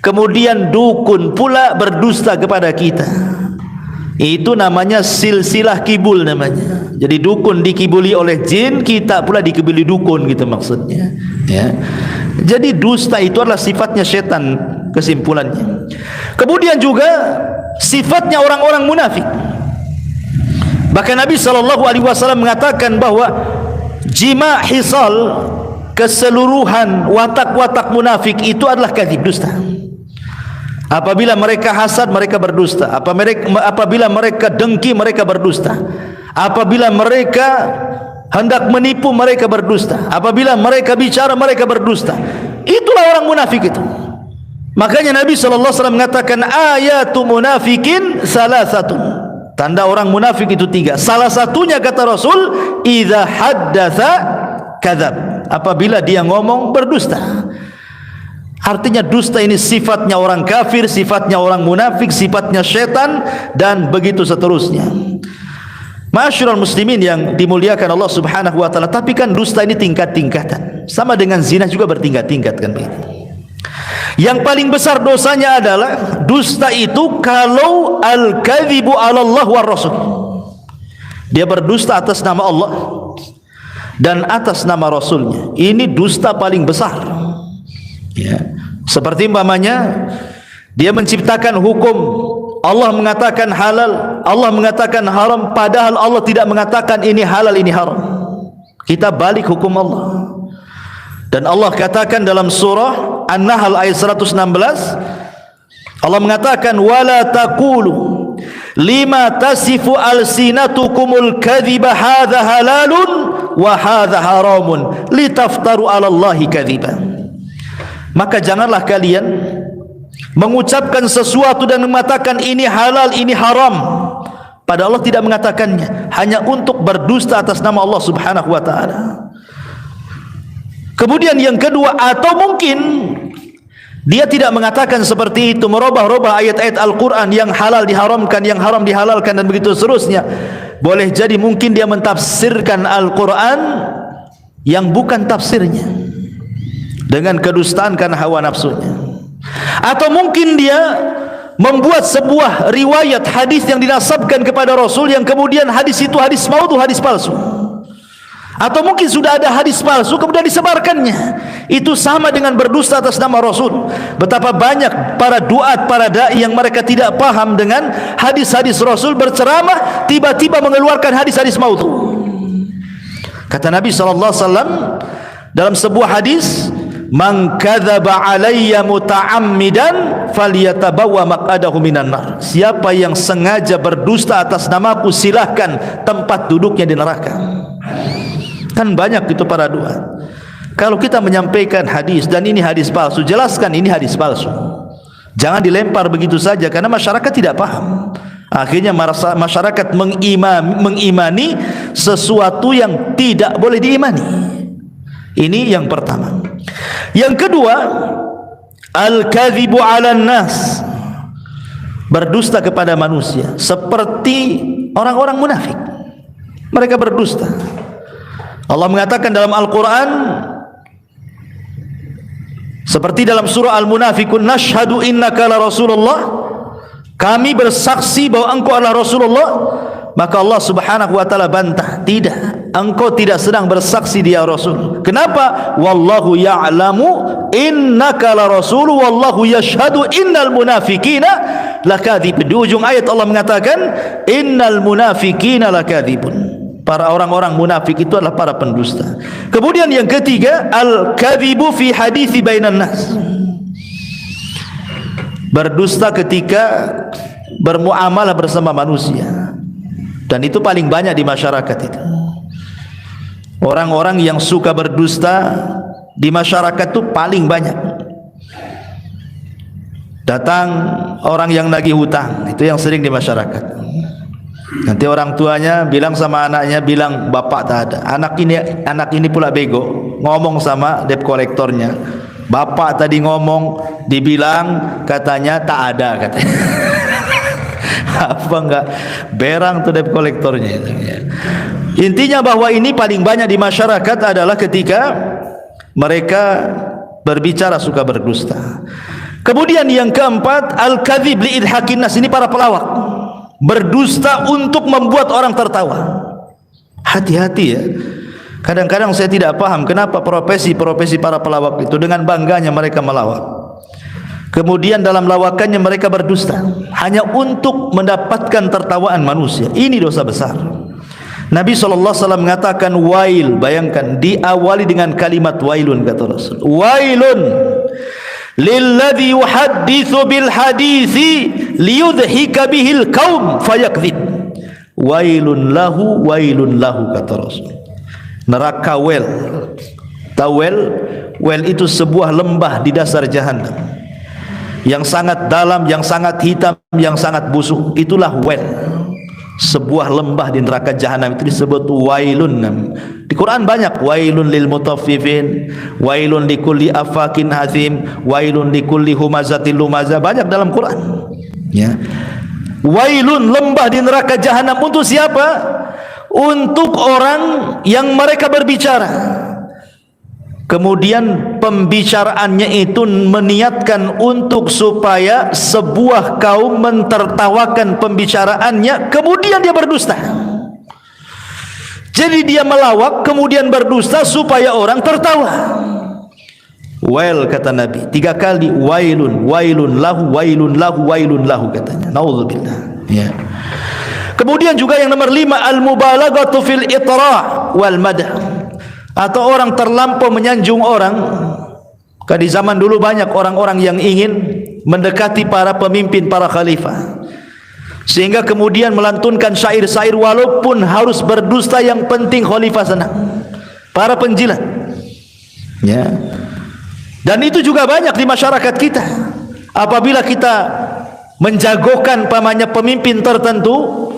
kemudian dukun pula berdusta kepada kita. Itu namanya silsilah kibul namanya. Jadi dukun dikibuli oleh jin, kita pula dikibuli dukun gitu maksudnya, ya. Jadi dusta itu adalah sifatnya syaitan, kesimpulannya. Kemudian juga sifatnya orang-orang munafik. Bahkan Nabi SAW mengatakan bahwa jima' hisal, keseluruhan watak-watak munafik itu adalah kadzib, dusta. Apabila mereka hasad, mereka berdusta. Apabila mereka dengki, mereka berdusta. Apabila mereka hendak menipu, mereka berdusta. Apabila mereka bicara, mereka berdusta. Itulah orang munafik itu. Makanya Nabi SAW mengatakan ayatu munafikin salasatun. Tanda orang munafik itu 3. Salah satunya, kata Rasul, idza haddatsa kadzab. Apabila dia ngomong, berdusta. Artinya dusta ini sifatnya orang kafir, sifatnya orang munafik, sifatnya syaitan, dan begitu seterusnya. Ma'asyiral muslimin yang dimuliakan Allah Subhanahu wa taala, tapi kan dusta ini tingkat-tingkatan. Sama dengan zina juga bertingkat-tingkat kan begitu. Yang paling besar dosanya adalah dusta itu kalau al-kadzibu 'ala Allah war Rasul. Dia berdusta atas nama Allah dan atas nama Rasulnya. Ini dusta paling besar. Ya. Seperti umpamanya dia menciptakan hukum, Allah mengatakan halal, Allah mengatakan haram, padahal Allah tidak mengatakan ini halal, ini haram. Kita balik hukum Allah. Dan Allah katakan dalam surah An-Nahl ayat 116, Allah mengatakan wala taqulu lima tasifu alsinatukumul kadhiba hadza halalun wa hadza haramun litaftaru 'ala Allahi kadhiba. Maka janganlah kalian mengucapkan sesuatu dan mengatakan ini halal, ini haram, padahal Allah tidak mengatakannya, hanya untuk berdusta atas nama Allah Subhanahu wa taala. Kemudian yang kedua, atau mungkin dia tidak mengatakan seperti itu, merubah-rubah ayat-ayat Al-Quran, yang halal diharamkan, yang haram dihalalkan, dan begitu seterusnya. Boleh jadi mungkin dia mentafsirkan Al-Quran yang bukan tafsirnya dengan kedustaan karena hawa nafsunya. Atau mungkin dia membuat sebuah riwayat hadis yang dinasabkan kepada Rasul, yang kemudian hadis itu hadis maudhu, hadis palsu. Atau mungkin sudah ada hadis palsu kemudian disebarkannya. Itu sama dengan berdusta atas nama Rasul. Betapa banyak para duat, para dai yang mereka tidak paham dengan hadis-hadis Rasul, berceramah tiba-tiba mengeluarkan hadis-hadis maudhu. Kata Nabi SAW dalam sebuah hadis, "Man kadzaba alayya muta'ammidan falyatabawwa maq'adahu minan nar." Siapa yang sengaja berdusta atas namaku, silahkan tempat duduknya di neraka. Kan banyak itu para duat. Kalau kita menyampaikan hadis dan ini hadis palsu, jelaskan ini hadis palsu. Jangan dilempar begitu saja karena masyarakat tidak paham. Akhirnya masyarakat mengimani sesuatu yang tidak boleh diimani. Ini yang pertama. Yang kedua, al-kadhibu 'alan nas. Berdusta kepada manusia seperti orang-orang munafik. Mereka berdusta. Allah mengatakan dalam Al-Quran seperti dalam surah Al-Munafikun, "Nashhadu innaka la Rasulullah." Kami bersaksi bahwa engkau adalah Rasulullah. Maka Allah Subhanahu wa taala bantah, tidak, engkau tidak sedang bersaksi dia Rasul. Kenapa? Wallahu ya'lamu innaka la rasul wallahu yashhadu innal munafiqina lakadzib. Di ujung ayat Allah mengatakan innal munafiqina lakadzibun. Para orang-orang munafik itu adalah para pendusta. Kemudian yang ketiga, al-kadhibu fi hadithi bainan nas. Berdusta ketika bermuamalah bersama manusia. Dan itu paling banyak di masyarakat itu. Orang-orang yang suka berdusta di masyarakat itu paling banyak. Datang orang yang nagih hutang, itu yang sering di masyarakat. Nanti orang tuanya bilang sama anaknya, bilang bapak tak ada. Anak ini pula bego, ngomong sama debt kolektornya, bapak tadi ngomong, dibilang katanya tak ada katanya. Apa enggak berang tuh debt kolektornya itu. Intinya bahwa ini paling banyak di masyarakat adalah ketika mereka berbicara suka berdusta. Kemudian yang keempat, al-kadzib li idhakin nas. Ini para pelawak. Berdusta untuk membuat orang tertawa. Hati-hati ya. Kadang-kadang saya tidak paham kenapa profesi para pelawak itu dengan bangganya mereka melawak. Kemudian dalam lawakannya mereka berdusta hanya untuk mendapatkan tertawaan manusia. Ini dosa besar. Nabi SAW mengatakan wail. Bayangkan diawali dengan kalimat wailun, kata Rasul. Wailun lilladzi yuhadditsu bil hadithi liyudhika bihil qaum fayakdzib. Wailun lahu kata Rasul. Neraka wel. Tahu wel? Wel itu sebuah lembah di dasar jahanam yang sangat dalam, yang sangat hitam, yang sangat busuk. Itulah wel. Sebuah lembah di neraka jahanam itu disebut wailun. Di Quran banyak, wailun lil mutaffifin, wailun likulli afakin hathim, wailun likulli humazatil lumaza. Banyak dalam Quran ya. Wailun, lembah di neraka jahanam untuk siapa? Untuk orang yang mereka berbicara, kemudian pembicaraannya itu meniatkan untuk supaya sebuah kaum mentertawakan pembicaraannya, kemudian dia berdusta. Jadi dia melawak kemudian berdusta supaya orang tertawa. Wail, kata Nabi 3 kali, wailun lahu katanya. Nauzubillah ya. Kemudian juga yang nomor 5, al-mubalaghatu fil itra' wal madah. Atau orang terlampau menyanjung orang. Di zaman dulu banyak orang-orang yang ingin mendekati para pemimpin, para khalifah, sehingga kemudian melantunkan syair-syair walaupun harus berdusta, yang penting khalifah senang. Para penjilat ya. Dan itu juga banyak di masyarakat kita. Apabila kita menjagokan pamannya pemimpin tertentu,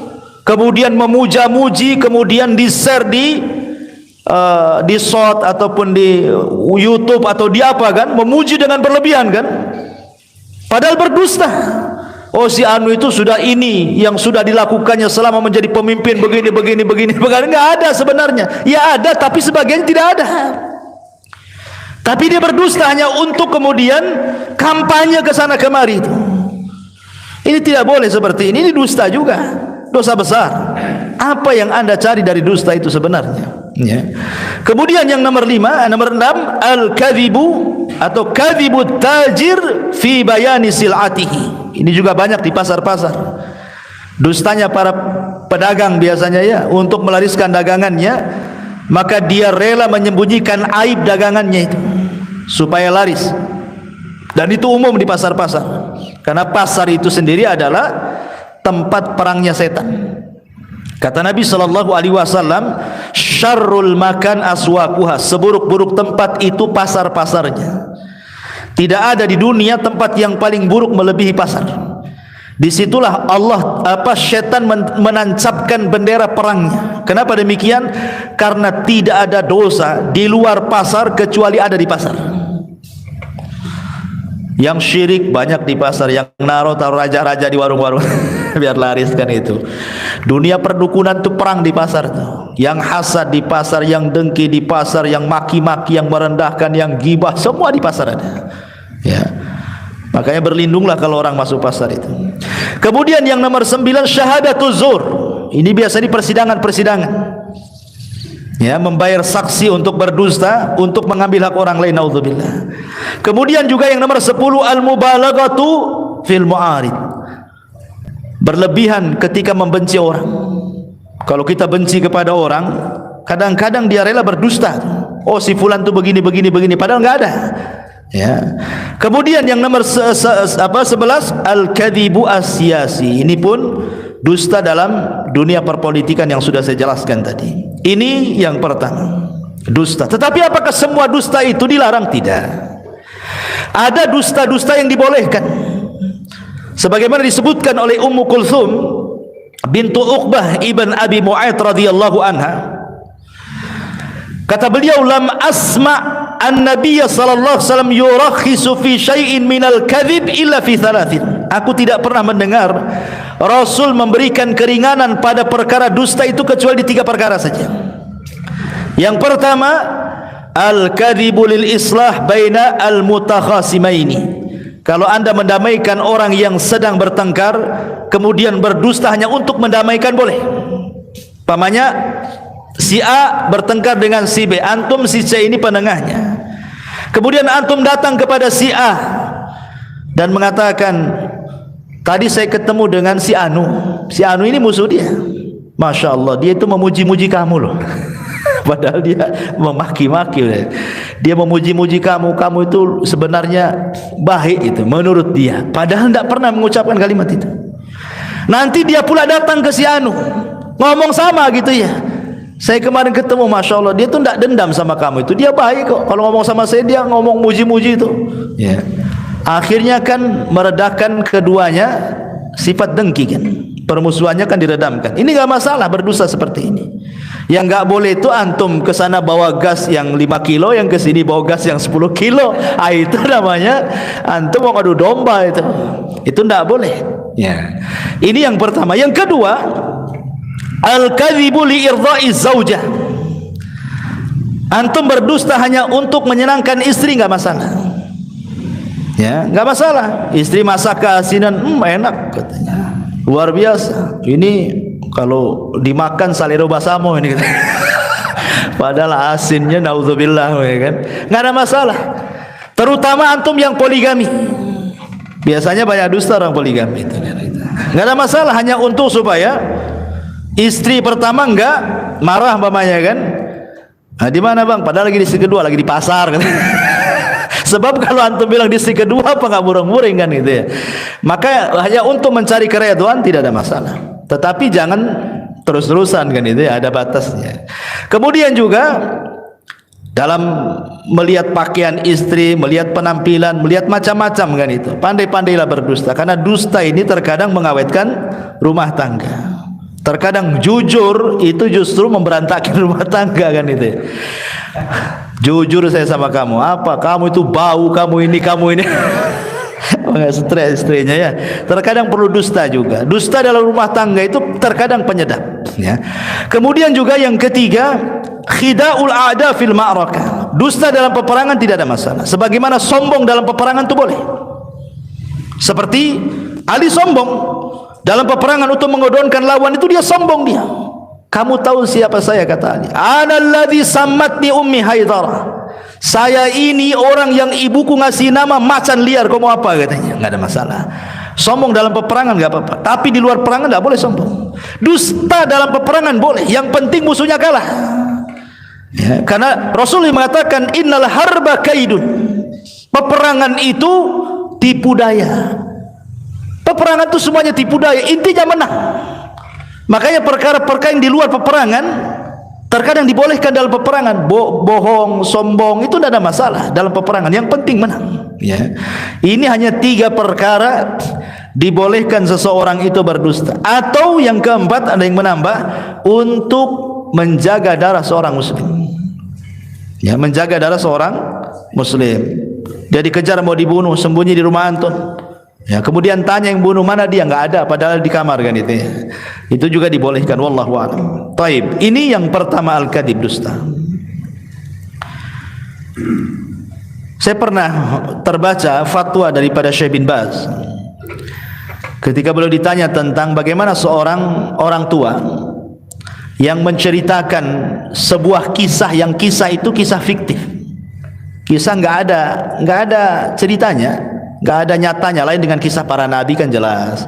kemudian memuja-muji, kemudian di-share di shot ataupun di YouTube atau di apa kan, memuji dengan berlebihan kan, padahal berdusta. Oh, si anu itu sudah ini yang sudah dilakukannya selama menjadi pemimpin begini. Enggak ada sebenarnya. Ya ada, tapi sebagian tidak ada. Tapi dia berdusta hanya untuk kemudian kampanye ke sana kemari itu. Ini tidak boleh seperti ini dusta juga. Dosa besar. Apa yang Anda cari dari dusta itu sebenarnya? Ya. Kemudian yang nomor 6, al-kadhibu atau kadhibut tajir fi bayani sil'atihi. Ini juga banyak di pasar-pasar. Dustanya para pedagang biasanya ya, untuk melariskan dagangannya, maka dia rela menyembunyikan aib dagangannya itu supaya laris. Dan itu umum di pasar-pasar. Karena pasar itu sendiri adalah tempat perangnya setan. Kata Nabi sallallahu alaihi wasallam, syarrul makan aswaquha, seburuk-buruk tempat itu pasar-pasarnya. Tidak ada di dunia tempat yang paling buruk melebihi pasar. Disitulah syaitan menancapkan bendera perangnya. Kenapa demikian? Karena tidak ada dosa di luar pasar kecuali ada di pasar. Yang syirik banyak di pasar, yang taruh raja-raja di warung-warung biar lariskan itu. Dunia perdukunan itu perang di pasar tuh. Yang hasad di pasar, yang dengki di pasar, yang maki-maki, yang merendahkan, yang gibah, semua di pasar ada. Ya. Makanya berlindunglah kalau orang masuk pasar itu. Kemudian yang nomor 9, syahadatuz zur. Ini biasa di persidangan-persidangan. Ya, membayar saksi untuk berdusta, untuk mengambil hak orang lain, naudzubillah. Kemudian juga yang nomor 10, al-mubalaghatu fil mu'arid. Berlebihan ketika membenci orang. Kalau kita benci kepada orang, kadang-kadang dia rela berdusta. Oh, si fulan tuh begini padahal enggak ada. Ya. Kemudian yang nomor 11, al-kadhibu as-siyasi. Ini pun dusta dalam dunia perpolitikan yang sudah saya jelaskan tadi. Ini yang pertama, dusta. Tetapi apakah semua dusta itu dilarang? Tidak. Ada dusta-dusta yang dibolehkan. Sebagaimana disebutkan oleh Ummu Kulthum bintu Uqbah ibn Abi Mu'aid radhiyallahu anha. Kata beliau, lam asma' an-nabiy sallallahu alaihi wasallam yurakhisu fi syai'in minal kadhib illa fi thalathin. Aku tidak pernah mendengar Rasul memberikan keringanan pada perkara dusta itu kecuali di 3 perkara saja. Yang pertama, al-kadhibu lil islah baina al-mutakhasimaini. Kalau anda mendamaikan orang yang sedang bertengkar, kemudian berdusta hanya untuk mendamaikan, boleh. Pamannya si A bertengkar dengan si B, antum si C ini penengahnya. Kemudian antum datang kepada si A dan mengatakan, tadi saya ketemu dengan si Anu. Si Anu ini musuh dia. Masya Allah, dia itu memuji-muji kamu loh. Padahal dia memaki-maki. Dia memuji-muji kamu. Kamu itu sebenarnya baik itu menurut dia. Padahal tidak pernah mengucapkan kalimat itu. Nanti dia pula datang ke si Anu, ngomong sama gitu ya. Saya kemarin ketemu, Masya Allah, dia tuh tidak dendam sama kamu itu. Dia baik kok. Kalau ngomong sama saya, dia ngomong muji-muji itu. Ya. Akhirnya kan meredakan keduanya sifat dengki kan. Permusuhannya kan diredamkan. Ini enggak masalah berdusta seperti ini. Yang enggak boleh itu antum ke sana bawa gas yang 5 kilo, yang ke sini bawa gas yang 10 kilo. Ah, itu namanya antum mau ngadu domba itu. Itu enggak boleh. Ya. Ini yang pertama. Yang kedua, al-kadhibu li irdha'i zaujah. Antum berdusta hanya untuk menyenangkan istri, enggak masalah. Ya, enggak masalah. Istri masak keasinan, enak katanya. Luar biasa. Ini kalau dimakan salero basamo ini. Padahal asinnya naudzubillah kan. Enggak ada masalah. Terutama antum yang poligami. Biasanya banyak dusta orang poligami itu. Enggak ada masalah, hanya untuk supaya istri pertama enggak marah mamanya kan. Nah, di mana bang? Padahal lagi di istri kedua, lagi di pasar kan. Sebab kalau antum bilang di istri kedua apa nggak murung-muring kan gitu ya. Maka hanya untuk mencari keridhaan tidak ada masalah. Tetapi jangan terus-terusan kan itu ya, ada batasnya. Kemudian juga dalam melihat pakaian istri, melihat penampilan, melihat macam-macam kan itu. Pandai-pandailah berdusta, karena dusta ini terkadang mengawetkan rumah tangga. Terkadang jujur itu justru memberantakan rumah tangga kan itu. Jujur saya sama kamu, apa? Kamu itu bau, kamu ini. Enggak stres istrinya ya. Terkadang perlu dusta juga. Dusta dalam rumah tangga itu terkadang penyedap ya. Kemudian juga yang ketiga, khida'ul a'da fil ma'rakah. Dusta dalam peperangan tidak ada masalah. Sebagaimana sombong dalam peperangan itu boleh. Seperti Ali sombong dalam peperangan untuk mengodonkan lawan itu, dia sombong dia. Kamu tahu siapa saya, kata Ali. Ana alladhi sammatni ummi Haidarah. Saya ini orang yang ibuku ngasih nama macan liar. Kau mau apa, katanya. Enggak ada masalah. Sombong dalam peperangan enggak apa-apa, tapi di luar perangan enggak boleh sombong. Dusta dalam peperangan boleh, yang penting musuhnya kalah. Ya, karena Rasulullah mengatakan innal harba kaidun. Peperangan itu tipu daya. Peperangan itu semuanya tipu daya, intinya menang. Makanya perkara-perkara yang di luar peperangan terkadang dibolehkan dalam peperangan. Bohong, sombong itu tidak ada masalah dalam peperangan, yang penting menang. Ya. Ini hanya 3 perkara dibolehkan seseorang itu berdusta. Atau yang keempat, ada yang menambah, untuk menjaga darah seorang muslim. Ya, menjaga darah seorang muslim. Dia dikejar mau dibunuh, sembunyi di rumah antum. Ya, kemudian tanya yang bunuh, mana dia? Enggak ada, padahal di kamar kan itu. Ya. Itu juga dibolehkan, wallahu a'lam. Taib. Ini yang pertama, al-kadhib, dusta. Saya pernah terbaca fatwa daripada Syekh bin Baz. Ketika beliau ditanya tentang bagaimana seorang orang tua yang menceritakan sebuah kisah, yang kisah itu kisah fiktif. Kisah enggak ada ceritanya, enggak ada nyatanya, lain dengan kisah para nabi kan jelas.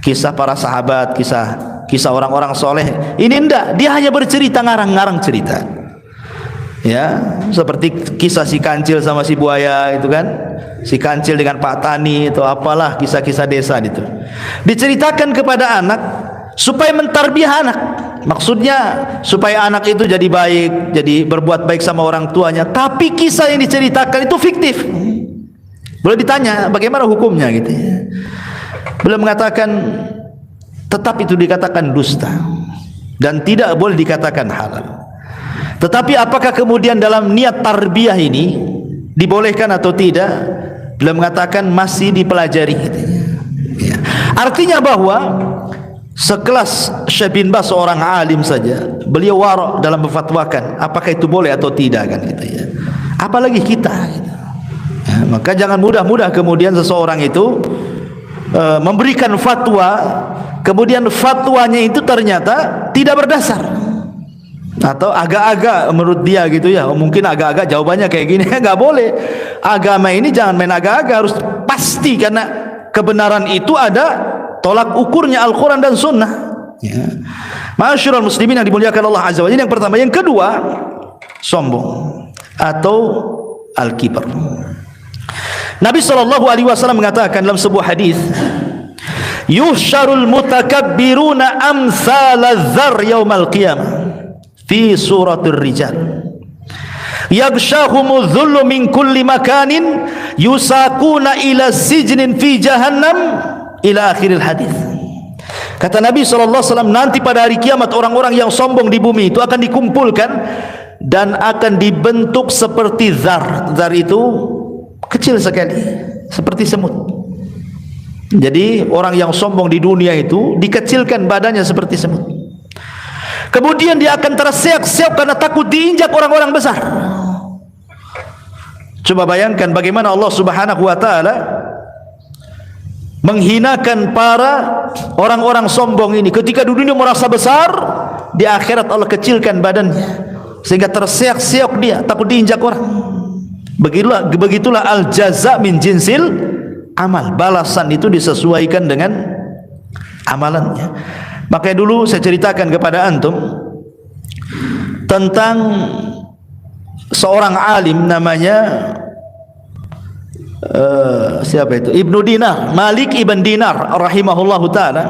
Kisah para sahabat, kisah orang-orang soleh. Ini enggak, dia hanya bercerita, ngarang-ngarang cerita. Ya, seperti kisah si kancil sama si buaya itu kan. Si kancil dengan Pak Tani itu, apalah kisah-kisah desa itu. Diceritakan kepada anak supaya mentarbiah anak. Maksudnya supaya anak itu jadi baik, jadi berbuat baik sama orang tuanya. Tapi kisah yang diceritakan itu fiktif. Boleh ditanya bagaimana hukumnya gitu ya. Beliau mengatakan tetap itu dikatakan dusta dan tidak boleh dikatakan halal. Tetapi apakah kemudian dalam niat tarbiyah ini dibolehkan atau tidak? Beliau mengatakan masih dipelajari gitu ya. Artinya bahwa sekelas Syekh bin Baz, seorang alim saja, beliau wara' dalam memfatwakan apakah itu boleh atau tidak kan gitu ya. Apalagi kita gitu. Ya, maka jangan mudah-mudah kemudian seseorang itu memberikan fatwa, kemudian fatwanya itu ternyata tidak berdasar atau agak-agak menurut dia gitu ya. Mungkin agak-agak jawabannya kayak gini. Enggak boleh. Agama ini jangan main agak-agak, harus pasti, karena kebenaran itu ada tolak ukurnya, Al-Quran dan Sunnah ya. Ma'asyiral muslimin yang dimuliakan Allah Azza wa Jalla. Yang pertama. Yang kedua, sombong atau al-kibar. Nabi SAW mengatakan dalam sebuah hadis, yuhsyarul mutakabbiruna amsalaz zar yaumal qiyamah fi suratul rijal yaghshahumudz dhullu min kulli makanin yusaquna ila sijnin fi jahannam ila akhiril hadis. Kata Nabi SAW, nanti pada hari kiamat orang-orang yang sombong di bumi itu akan dikumpulkan dan akan dibentuk seperti zar. Zar itu kecil sekali, seperti semut. Jadi orang yang sombong di dunia itu dikecilkan badannya seperti semut. Kemudian dia akan terseok-seok karena takut diinjak orang-orang besar. Coba bayangkan bagaimana Allah Subhanahu wa taala menghinakan para orang-orang sombong ini. Ketika di dunia merasa besar, di akhirat Allah kecilkan badannya sehingga terseok-seok dia, takut diinjak orang. Begitulah al-jaza min jinsil amal. Balasan itu disesuaikan dengan amalannya. Makanya dulu saya ceritakan kepada antum tentang seorang alim namanya siapa itu? Ibnu Dinar, Malik ibn Dinar rahimahullahu taala.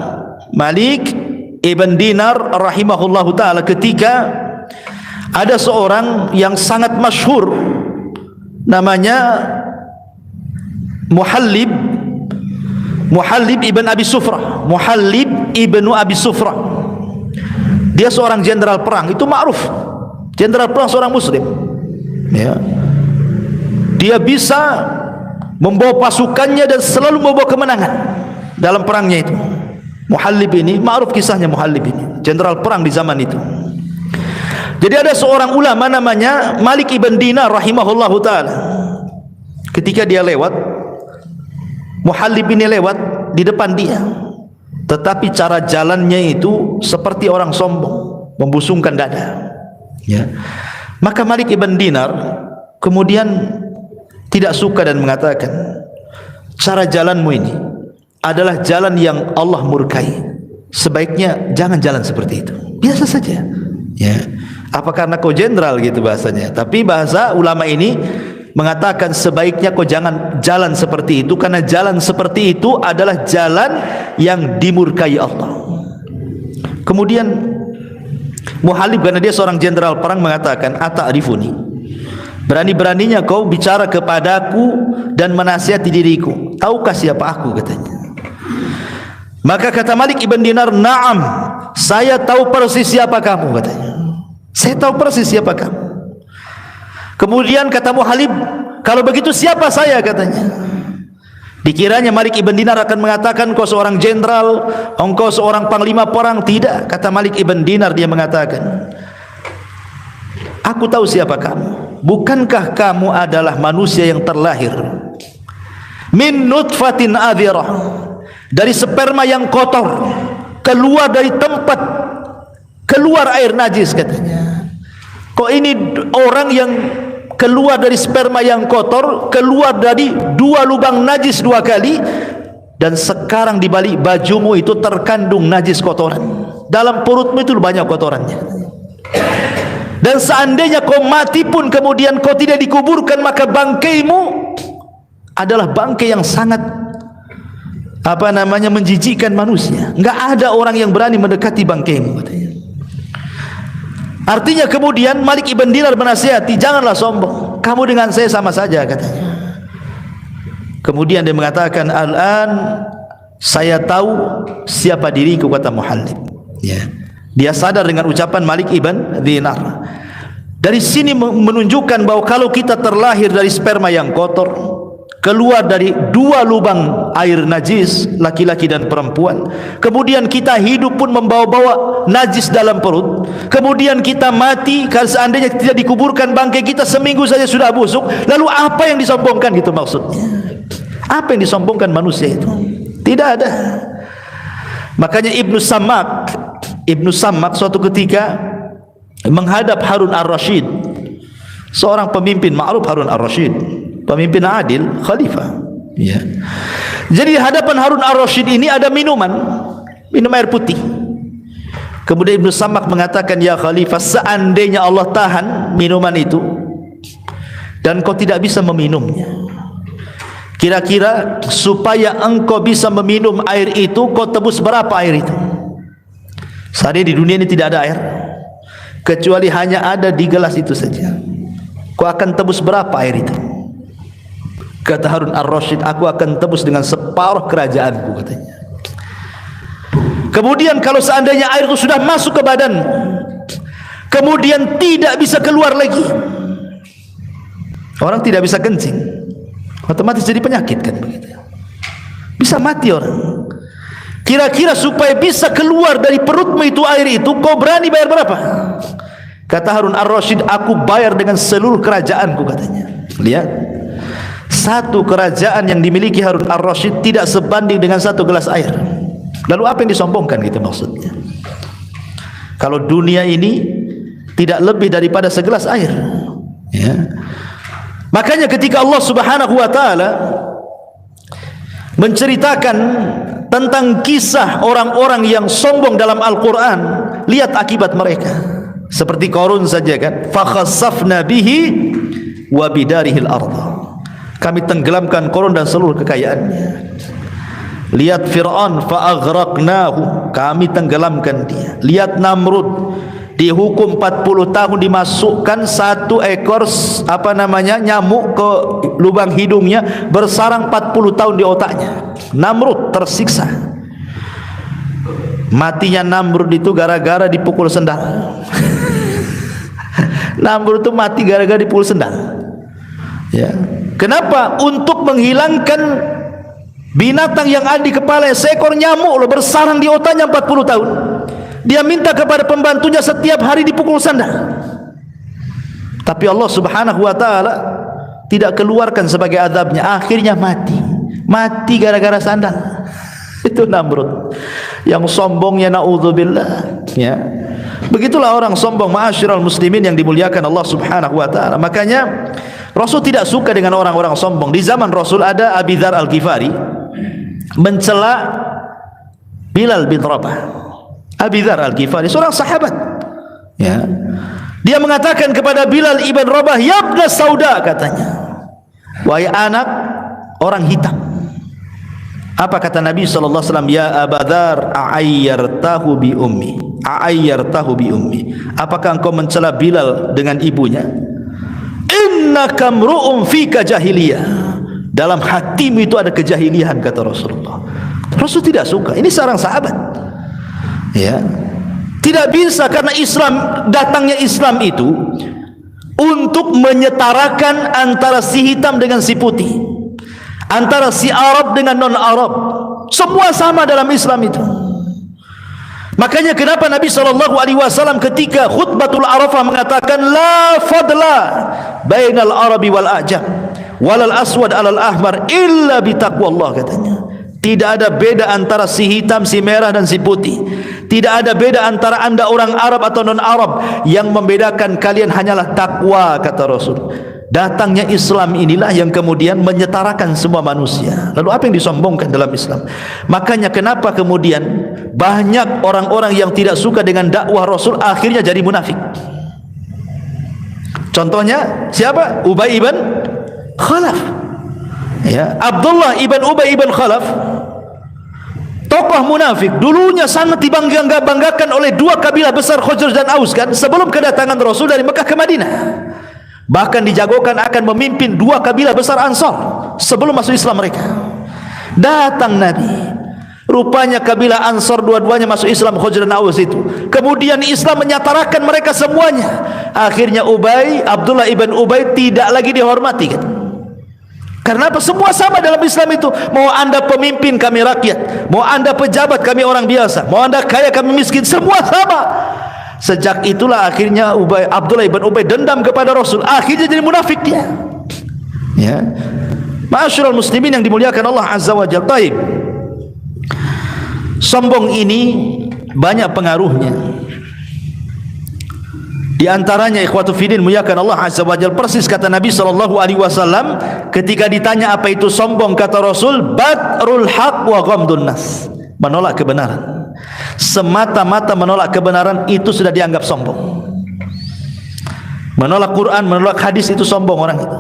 Malik ibn Dinar rahimahullahu taala, ketika ada seorang yang sangat masyhur namanya Muhallib ibn Abi Sufrah. Muhallib ibnu Abi Sufrah. Dia seorang jenderal perang, itu ma'ruf. Jenderal perang, seorang muslim. Ya. Dia bisa membawa pasukannya dan selalu membawa kemenangan dalam perangnya itu. Muhallib ini, ma'ruf kisahnya Muhallib ini, jenderal perang di zaman itu. Jadi ada seorang ulama namanya Malik ibn Dinar rahimahullahu ta'ala. Ketika dia lewat, Muhallib ini lewat di depan dia, tetapi cara jalannya itu seperti orang sombong. membusungkan dada. Ya. Maka Malik ibn Dinar kemudian tidak suka dan mengatakan, cara jalanmu ini adalah jalan yang Allah murkai. Sebaiknya jangan jalan seperti itu. Biasa saja. Ya. Apa karena kau jenderal gitu bahasanya? Tapi bahasa ulama ini mengatakan sebaiknya kau jangan jalan seperti itu, karena jalan seperti itu adalah jalan yang dimurkai Allah. Kemudian Muhalib, karena dia seorang jenderal perang, mengatakan, ata'rifuni, berani-beraninya kau bicara kepadaku dan menasihati diriku, tahukah siapa aku, katanya. Maka kata Malik ibn Dinar, na'am, saya tahu persis siapa kamu, katanya. Saya tahu persis siapa kamu. Kemudian kata Muhalib, kalau begitu siapa saya, katanya. Dikiranya Malik ibn Dinar akan mengatakan kau seorang jenderal, engkau seorang panglima perang. Tidak, kata Malik ibn Dinar, dia mengatakan, aku tahu siapa kamu. Bukankah kamu adalah manusia yang terlahir min nutfatin adhirah, dari sperma yang kotor, keluar dari tempat keluar air najis, katanya. Kok ini orang yang keluar dari sperma yang kotor, keluar dari 2 lubang najis 2 kali, dan sekarang di balik bajumu itu terkandung najis kotoran. Dalam perutmu itu banyak kotorannya. Dan seandainya kau mati pun kemudian kau tidak dikuburkan, maka bangkaimu adalah bangkai yang sangat menjijikkan manusia. Enggak ada orang yang berani mendekati bangkaimu, katanya. Artinya kemudian Malik ibn Dinar menasihati, janganlah sombong, kamu dengan saya sama saja, katanya. Kemudian dia mengatakan, al-an saya tahu siapa diriku, kata Muhalib. Ya. Dia sadar dengan ucapan Malik ibn Dinar. Dari sini menunjukkan bahwa kalau kita terlahir dari sperma yang kotor, keluar dari 2 lubang air najis, laki-laki dan perempuan, kemudian kita hidup pun membawa-bawa najis dalam perut, kemudian kita mati, kalau seandainya tidak dikuburkan, bangkai kita seminggu saja sudah busuk, lalu apa yang disombongkan, gitu maksudnya. Apa yang disombongkan manusia itu? Tidak ada. Makanya Ibnu Sammak suatu ketika menghadap Harun ar-Rasyid, seorang pemimpin ma'ruf. Harun ar-Rasyid pemimpin adil, khalifah, ya. Jadi di hadapan Harun ar-Rasyid ini ada minum air putih. Kemudian Ibnu Sammak mengatakan, ya khalifah, seandainya Allah tahan minuman itu dan kau tidak bisa meminumnya, kira-kira supaya engkau bisa meminum air itu, kau tebus berapa air itu? Saat ini di dunia ini tidak ada air kecuali hanya ada di gelas itu saja. Kau akan tebus berapa air itu? Kata Harun ar-Rasyid, aku akan tebus dengan separuh kerajaanku, katanya. Kemudian kalau seandainya air itu sudah masuk ke badan, kemudian tidak bisa keluar lagi, orang tidak bisa kencing, otomatis jadi penyakit, kan begitu. Bisa mati orang. Kira-kira supaya bisa keluar dari perutmu itu air itu, kau berani bayar berapa? Kata Harun ar-Rasyid, aku bayar dengan seluruh kerajaanku, katanya. Lihat, satu kerajaan yang dimiliki Harun ar-Rasyid tidak sebanding dengan 1 gelas air. Lalu apa yang disombongkan, gitu maksudnya. Kalau dunia ini tidak lebih daripada segelas air, ya. Makanya ketika Allah Subhanahu wa taala menceritakan tentang kisah orang-orang yang sombong dalam Al-Quran, lihat akibat mereka. Seperti Qarun saja, kan, fa khassafna bihi wa bidarihil ardh, kami tenggelamkan Qarun dan seluruh kekayaannya. Lihat Fir'aun, fa aghraqnahu, kami tenggelamkan dia. Lihat Namrud, dihukum 40 tahun, dimasukkan 1 ekor nyamuk ke lubang hidungnya, bersarang 40 tahun di otaknya. Namrud tersiksa. Matinya Namrud itu gara-gara dipukul sendal. Namrud itu mati gara-gara dipukul sendal, ya. Kenapa? Untuk menghilangkan binatang yang ada di kepala, seekor nyamuk loh, bersarang di otaknya 40 tahun. Dia minta kepada pembantunya setiap hari dipukul sandal. Tapi Allah Subhanahu wa taala tidak keluarkan sebagai azabnya, akhirnya mati gara-gara sandal. Itu Namrud yang sombongnya, naudzubillah, ya. Begitulah orang sombong, ma'asyiral muslimin yang dimuliakan Allah Subhanahu wa taala. Makanya Rasul tidak suka dengan orang-orang sombong. Di zaman Rasul ada Abi Dzar Al-Ghifari mencela Bilal bin Rabah. Abi Dzar Al-Ghifari seorang sahabat, ya. Dia mengatakan kepada Bilal ibn Rabah, "Ya ibn Sauda," katanya, "wahai anak orang hitam." Apa kata Nabi sallallahu alaihi wasallam? "Ya Abu Dzar, a'ayyartahu bi ummi." A'ayyartahu bi ummi. Apakah engkau mencela Bilal dengan ibunya? Innaka mru'un fika jahiliyah. Dalam hatimu itu ada kejahilian, kata Rasulullah. Rasul tidak suka. Ini seorang sahabat, ya. Tidak bisa, karena datangnya Islam itu untuk menyetarakan antara si hitam dengan si putih, antara si Arab dengan non Arab. Semua sama dalam Islam itu. Makanya kenapa Nabi SAW ketika khutbatul Arafah mengatakan la fadla bainal Arabi wal A'jam walal aswad alal ahmar illa bitaqwallah, katanya. Tidak ada beda antara si hitam, si merah dan si putih. Tidak ada beda antara anda orang Arab atau non Arab. Yang membedakan kalian hanyalah takwa, kata Rasul. Datangnya Islam inilah yang kemudian menyetarakan semua manusia. Lalu apa yang disombongkan dalam Islam? Makanya kenapa kemudian banyak orang-orang yang tidak suka dengan dakwah Rasul akhirnya jadi munafik. Contohnya siapa? Ubay ibn Khalaf, ya. Abdullah ibn Ubay ibn Khalaf, tokoh munafik, dulunya sangat dibanggakan oleh dua kabilah besar Khazraj dan Aus, kan, sebelum kedatangan Rasul dari Mekah ke Madinah. Bahkan dijagokan akan memimpin dua kabilah besar Ansar sebelum masuk Islam mereka. Datang Nabi, rupanya kabilah Ansar dua-duanya masuk Islam, Khazraj dan Aus itu. Kemudian Islam menyatarakan mereka semuanya. Akhirnya Abdullah ibn Ubay tidak lagi dihormati, kan? Karena apa? Semua sama dalam Islam itu. Mau anda pemimpin, kami rakyat. Mau anda pejabat, kami orang biasa. Mau anda kaya, kami miskin. Semua sama. Sejak itulah akhirnya Abdullah ibn Ubay dendam kepada Rasul. Akhirnya jadi munafik dia, ya. Ma'asyiral muslimin yang dimuliakan Allah Azza wa Jalla. Taib. Sombong ini banyak pengaruhnya. Di antaranya ikhwatu fiddin muliakan Allah Azza wa Jalla, persis kata Nabi sallallahu alaihi wasallam ketika ditanya apa itu sombong, kata Rasul, batrul haq wa ghamdun nas. Menolak kebenaran. Semata-mata menolak kebenaran itu sudah dianggap sombong. Menolak Quran, menolak hadis itu sombong orang itu.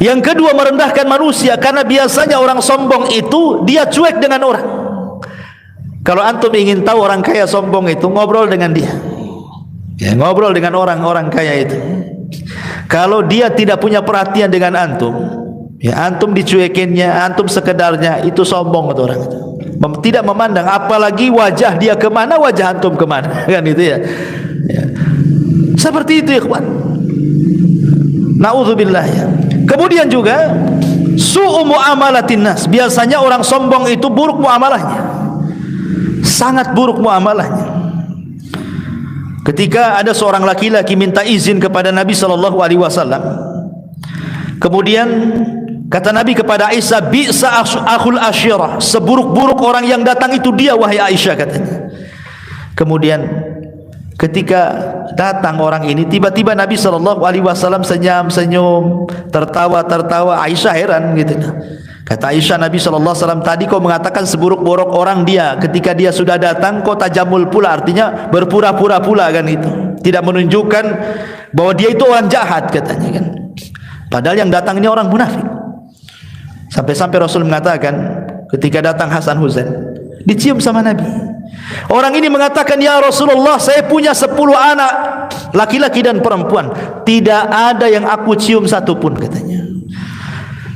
Yang kedua, merendahkan manusia, karena biasanya orang sombong itu dia cuek dengan orang. Kalau antum ingin tahu orang kaya sombong itu, ngobrol dengan dia, ya, ngobrol dengan orang-orang kaya itu. Kalau dia tidak punya perhatian dengan antum, ya, antum dicuekinnya, antum sekedarnya, itu sombong itu orang itu. Tidak memandang, apalagi wajah dia kemana, wajah antum kemana, kan itu, ya, ya. Seperti itu, ikhwan. Na'udzubillah, ya. Kemudian juga su'u muamalatin nas. Biasanya orang sombong itu buruk muamalahnya, sangat buruk muamalahnya. Ketika ada seorang laki-laki minta izin kepada Nabi sallallahu alaihi wasallam, kemudian kata Nabi kepada Aisyah, bi'sa akhul asyirah, seburuk-buruk orang yang datang itu dia, wahai Aisyah, katanya. Kemudian ketika datang orang ini, tiba-tiba Nabi sallallahu alaihi wasallam senyum-senyum, tertawa-tertawa. Aisyah heran, gitu. Kata Aisyah, Nabi sallallahu alaihi wasallam, tadi kau mengatakan seburuk-buruk orang dia, ketika dia sudah datang kau tajamul pula, artinya berpura-pura pula, kan itu. Tidak menunjukkan bahwa dia itu orang jahat, katanya, kan. Padahal yang datang ini orang munafik. Sampai-sampai Rasul mengatakan ketika datang Hasan Husain, dicium sama Nabi. Orang ini mengatakan, ya Rasulullah, saya punya 10 anak, laki-laki dan perempuan, tidak ada yang aku cium satupun, katanya.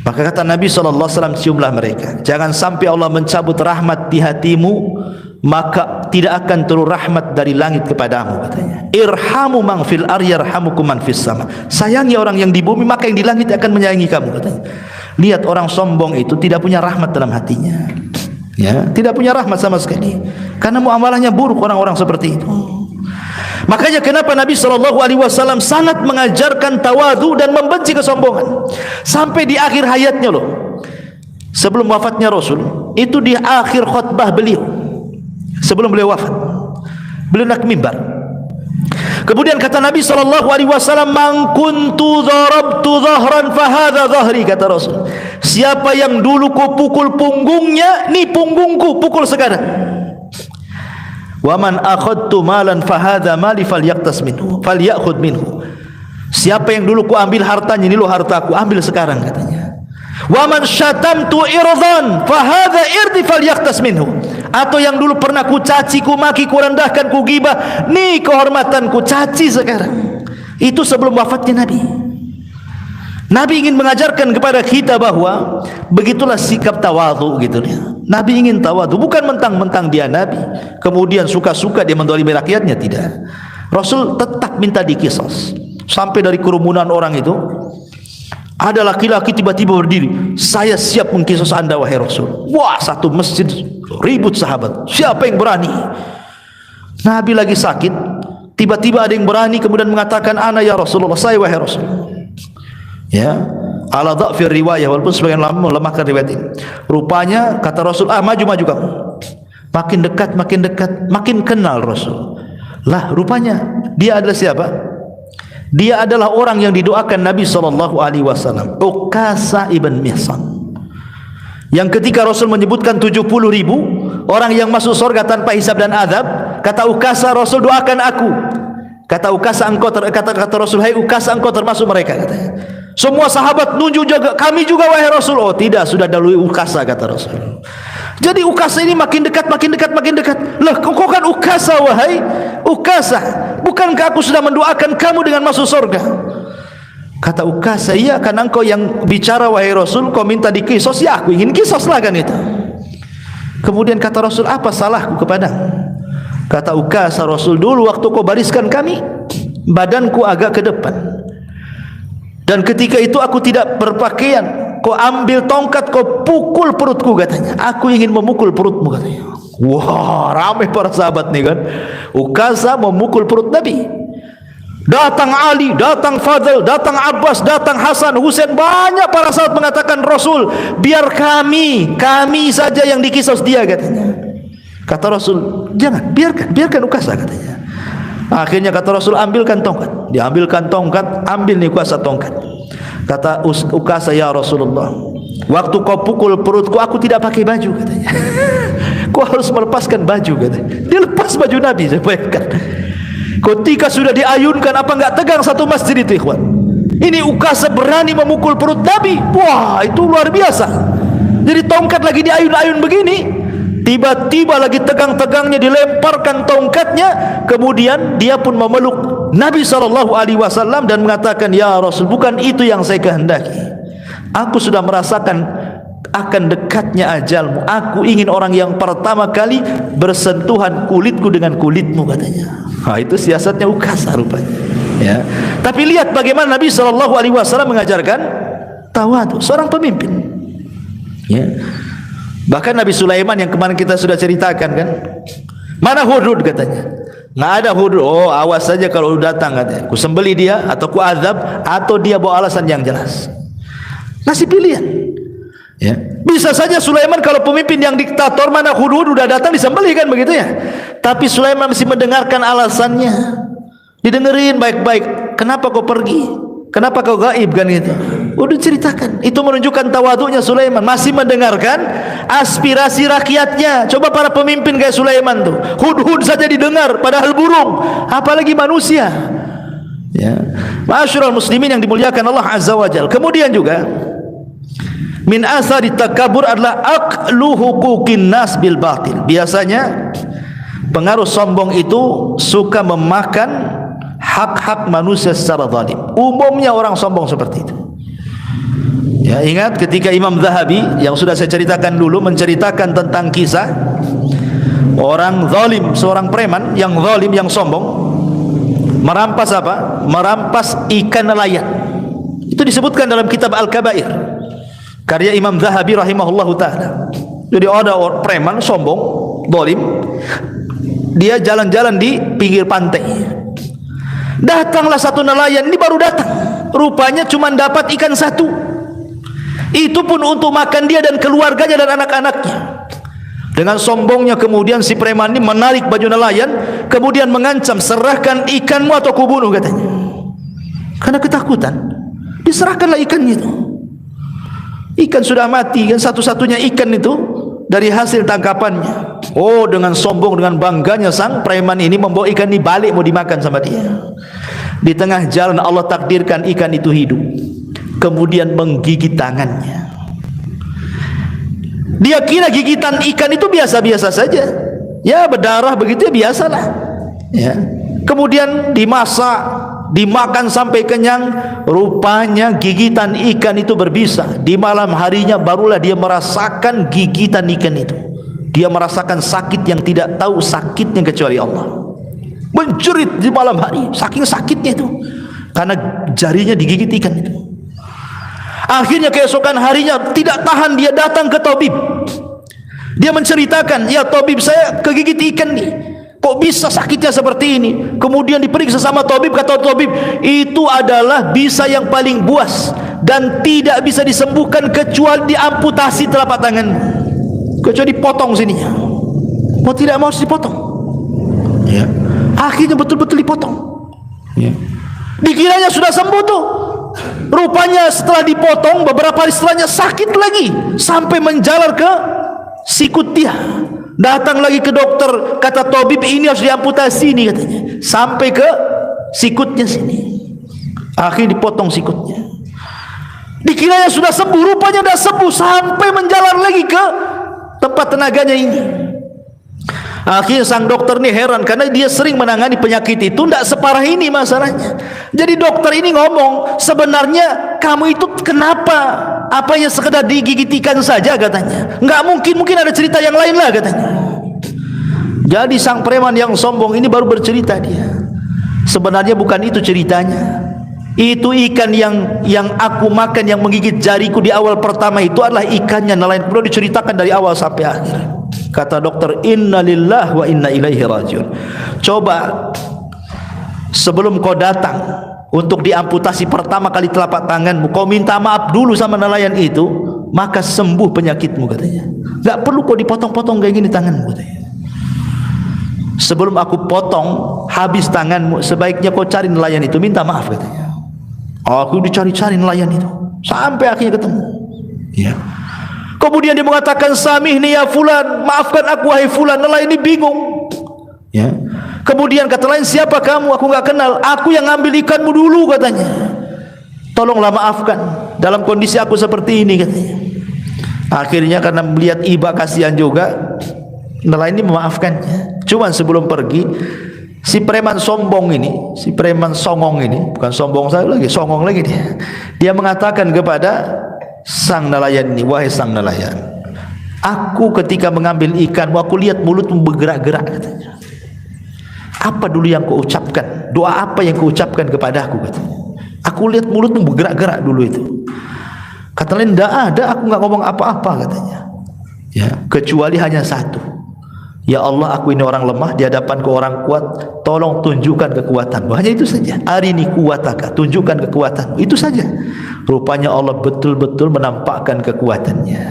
Maka kata Nabi SAW, ciumlah mereka. Jangan sampai Allah mencabut rahmat di hatimu, maka tidak akan turun rahmat dari langit kepadamu, katanya. Irhamu man fil ardi yarhamukum man fis sama. Sayangi orang yang di bumi, maka yang di langit akan menyayangi kamu, katanya. Lihat, orang sombong itu tidak punya rahmat dalam hatinya, ya, tidak punya rahmat sama sekali, karena muamalahnya buruk orang-orang seperti itu. Makanya kenapa Nabi SAW sangat mengajarkan tawadhu dan membenci kesombongan. Sampai di akhir hayatnya loh, sebelum wafatnya Rasul, itu di akhir khutbah beliau, sebelum beliau wafat, beliau naik mimbar, Kemudian kata Nabi SAW, "Man kuntu darabtu dhahran fahadha dhahri," kata Rasul. Siapa yang dulu ku pukul punggungnya, ni punggungku, pukul sekarang. "Wa man akhadtu malan fahadha mali falyaqtas minhu, falyakhudh minhu." Siapa yang dulu ku ambil hartanya, ini lo hartaku, ambil sekarang katanya. "Wa man syatamtu irdan fahadha irdi falyaqtas minhu." Atau yang dulu pernah ku caci, ku maki, ku rendahkan, ku gibah, nih kehormatanku, caci sekarang. Itu sebelum wafatnya Nabi. Nabi ingin mengajarkan kepada kita bahwa begitulah sikap tawadhu gitu dia. Nabi ingin tawadhu, bukan mentang-mentang dia Nabi kemudian suka-suka dia mendolimi rakyatnya, tidak. Rasul tetap minta dikisos. Sampai dari kerumunan orang itu ada laki-laki tiba-tiba berdiri, "Saya siap mengkisos anda wahai Rasul." Wah, satu masjid ribut sahabat, siapa yang berani? Nabi lagi sakit, tiba-tiba ada yang berani kemudian mengatakan, "Ana ya Rasulullah, saya wahai Rasul." Ya, ala dha'fir riwayah, walaupun sebagian ulama melemahkan riwayat ini. Rupanya kata Rasul, maju kamu." Makin dekat, makin kenal Rasul. Lah, rupanya dia adalah siapa? Dia adalah orang yang didoakan Nabi SAW, Uqasah ibn Mihsan, yang ketika Rasul menyebutkan 70.000 orang yang masuk surga tanpa hisab dan azab, kata Uqasah, "Rasul doakan aku." Kata Uqasah, kata Rasul, "Hai Uqasah, engkau termasuk mereka," katanya. Semua sahabat nunjuk juga, "Kami juga wahai Rasul." "Oh tidak, sudah dahului Uqasah," kata Rasul. Jadi Uqasah ini makin dekat. Lah, kau kan Uqasah wahai Uqasah, bukankah aku sudah mendoakan kamu dengan masuk surga? Kata Uqasah, "Iya, karena engkau yang bicara wahai Rasul, kau minta dikisos, ya aku ingin kisos lah kan itu." Kemudian kata Rasul, "Apa salahku kepadamu?" Kata Uqasah, "Rasul, dulu waktu kau bariskan kami, badanku agak ke depan, dan ketika itu aku tidak berpakaian. Kau ambil tongkat, kau pukul perutku," katanya. "Aku ingin memukul perutmu," katanya. Wah, ramai para sahabat nih kan. Uqasah memukul perut Nabi. Datang Ali, datang Fadl, datang Abbas, datang Hasan, Husain, banyak para sahabat mengatakan, "Rasul, biar kami saja yang dikisos dia," katanya. Kata Rasul, "Jangan, biarkan Uqasah," katanya. Akhirnya kata Rasul, "Ambilkan tongkat." Diambilkan tongkat, ambil nih Uqasah tongkat. Kata Uqasah, "Ya Rasulullah, waktu kau pukul perutku, aku tidak pakai baju," katanya. "Kau harus melepaskan baju," katanya. Dia lepas baju Nabi, saya bayangkan. Ketika sudah diayunkan, apa enggak tegang satu masjid itu, ikhwan? Ini Uqasah berani memukul perut Nabi. Wah, itu luar biasa. Jadi tongkat lagi diayun-ayun begini, tiba-tiba lagi tegang-tegangnya dilemparkan tongkatnya, kemudian dia pun memeluk Nabi SAW dan mengatakan, "Ya Rasul, bukan itu yang saya kehendaki. Aku sudah merasakan akan dekatnya ajalmu. Aku ingin orang yang pertama kali bersentuhan kulitku dengan kulitmu," katanya. Nah, itu siasatnya Uqasah rupanya. Ya. Tapi lihat bagaimana Nabi SAW mengajarkan tawadhu, seorang pemimpin. Ya. Bahkan Nabi Sulaiman yang kemarin kita sudah ceritakan kan, "Mana Hudhud?" katanya. "Nggak ada Hudhud." "Oh, awas saja kalau datang," katanya. "Ku sembeli dia atau ku azab, atau dia bawa alasan yang jelas." Ngasih pilihan. Ya. Bisa saja Sulaiman kalau pemimpin yang diktator, "Mana Hudhud?" udah datang disembeli kan begitu ya. Tapi Sulaiman masih mendengarkan alasannya. Didengerin baik-baik. "Kenapa kau pergi? Kenapa kau gaib?" kan gitu. Udah ceritakan. Itu menunjukkan tawadhunya Sulaiman, masih mendengarkan aspirasi rakyatnya. Coba para pemimpin kayak Sulaiman tuh, Hudhud saja didengar, padahal burung, apalagi manusia. Ya. Ma'asyiral muslimin yang dimuliakan Allah Azza wa Jalla. Kemudian juga min asari takabur adalah aqlu huquqin nas bil batil. Biasanya pengaruh sombong itu suka memakan hak-hak manusia secara zalim. Umumnya orang sombong seperti itu. Ya, ingat ketika Imam Zahabi yang sudah saya ceritakan dulu menceritakan tentang kisah orang zalim, seorang preman yang zalim, yang sombong, merampas apa? Merampas ikan nelayan. Itu disebutkan dalam kitab Al-Kabair karya Imam Zahabi rahimahullahu taala. Jadi ada orang preman sombong, zalim, dia jalan-jalan di pinggir pantai. Datanglah satu nelayan, ini baru datang, rupanya cuma dapat ikan satu. Itu pun untuk makan dia dan keluarganya dan anak-anaknya. Dengan sombongnya kemudian si preman ini menarik baju nelayan, kemudian mengancam, serahkan ikanmu atau kubunuh, katanya. Karena ketakutan, diserahkanlah ikannya itu. Ikan sudah mati, kan satu-satunya ikan itu dari hasil tangkapannya. Oh, dengan sombong, dengan bangganya sang preman ini membawa ikan ini balik mau dimakan sama dia. Di tengah jalan Allah takdirkan ikan itu hidup, kemudian menggigit tangannya. Dia kira gigitan ikan itu biasa-biasa saja, ya berdarah begitu ya biasalah, ya. Kemudian dimasak, dimakan sampai kenyang. Rupanya gigitan ikan itu berbisa. Di malam harinya barulah dia merasakan gigitan ikan itu. Dia merasakan sakit yang tidak tahu sakitnya kecuali Allah. Menjerit di malam hari, saking sakitnya itu, karena jarinya digigit ikan itu. Akhirnya keesokan harinya tidak tahan, dia datang ke tabib. Dia menceritakan, ya tabib, saya kegigit ikan nih, kok bisa sakitnya seperti ini. Kemudian diperiksa sama tabib, kata tabib, itu adalah bisa yang paling buas dan tidak bisa disembuhkan kecuali diamputasi telapak tangan, kecuali dipotong sininya. Mau tidak mau harus dipotong, ya. Akhirnya betul-betul dipotong, ya. Dikiranya sudah sembuh tuh. Rupanya setelah dipotong beberapa hari setelahnya sakit lagi sampai menjalar ke sikut dia. Datang lagi ke dokter, kata tabib ini harus diamputasi nih, katanya, sampai ke sikutnya sini. Akhirnya dipotong sikutnya. Dikiranya sudah sembuh, rupanya sudah sembuh sampai menjalar lagi ke tempat tenaganya ini. Akhirnya sang dokter ini heran, karena dia sering menangani penyakit itu, tidak separah ini masalahnya. Jadi dokter ini ngomong, sebenarnya kamu itu kenapa? Apanya sekedar digigit ikan saja, katanya. Nggak mungkin, mungkin ada cerita yang lain lah, katanya. Jadi sang preman yang sombong ini baru bercerita dia. Sebenarnya bukan itu ceritanya. Itu ikan yang aku makan, yang menggigit jariku di awal pertama itu adalah ikannya nelayan. Perlu diceritakan dari awal sampai akhir. Kata dokter, inna lillahi wa inna ilaihi rajiun. Coba sebelum kau datang untuk diamputasi pertama kali telapak tanganmu, kau minta maaf dulu sama nelayan itu, maka sembuh penyakitmu, katanya. Gak perlu kau dipotong-potong kayak gini tanganmu, katanya. Sebelum aku potong habis tanganmu, sebaiknya kau cari nelayan itu, minta maaf, katanya. Aku dicari-cari nelayan itu sampai akhirnya ketemu, ya. Kemudian dia mengatakan, samihni ya fulan, maafkan aku wahai fulan. Nelayan ini bingung, ya. Kemudian kata lain, siapa kamu? Aku nggak kenal. Aku yang ngambil ikanmu dulu, katanya. Tolonglah maafkan dalam kondisi aku seperti ini, katanya. Akhirnya karena melihat iba kasihan juga, nelayan ini memaafkannya. Cuman sebelum pergi, si preman sombong ini, si preman songong ini, bukan sombong saya lagi, songong lagi dia. Dia mengatakan kepada sang nelayan ini, wahai sang nelayan, aku ketika mengambil ikanmu, aku lihat mulutmu bergerak-gerak, katanya. Apa dulu yang kau ucapkan? Doa apa yang kau ucapkan kepadaku, katanya. Aku lihat mulutmu bergerak-gerak dulu itu. Kata lain, tidak ada, aku nggak ngomong apa-apa, katanya, ya, kecuali hanya satu. Ya Allah, aku ini orang lemah di hadapanku orang kuat, tolong tunjukkan kekuatanmu. Hanya itu saja. Arini kuwataka, tunjukkan kekuatanmu. Itu saja. Rupanya Allah betul-betul menampakkan kekuatannya.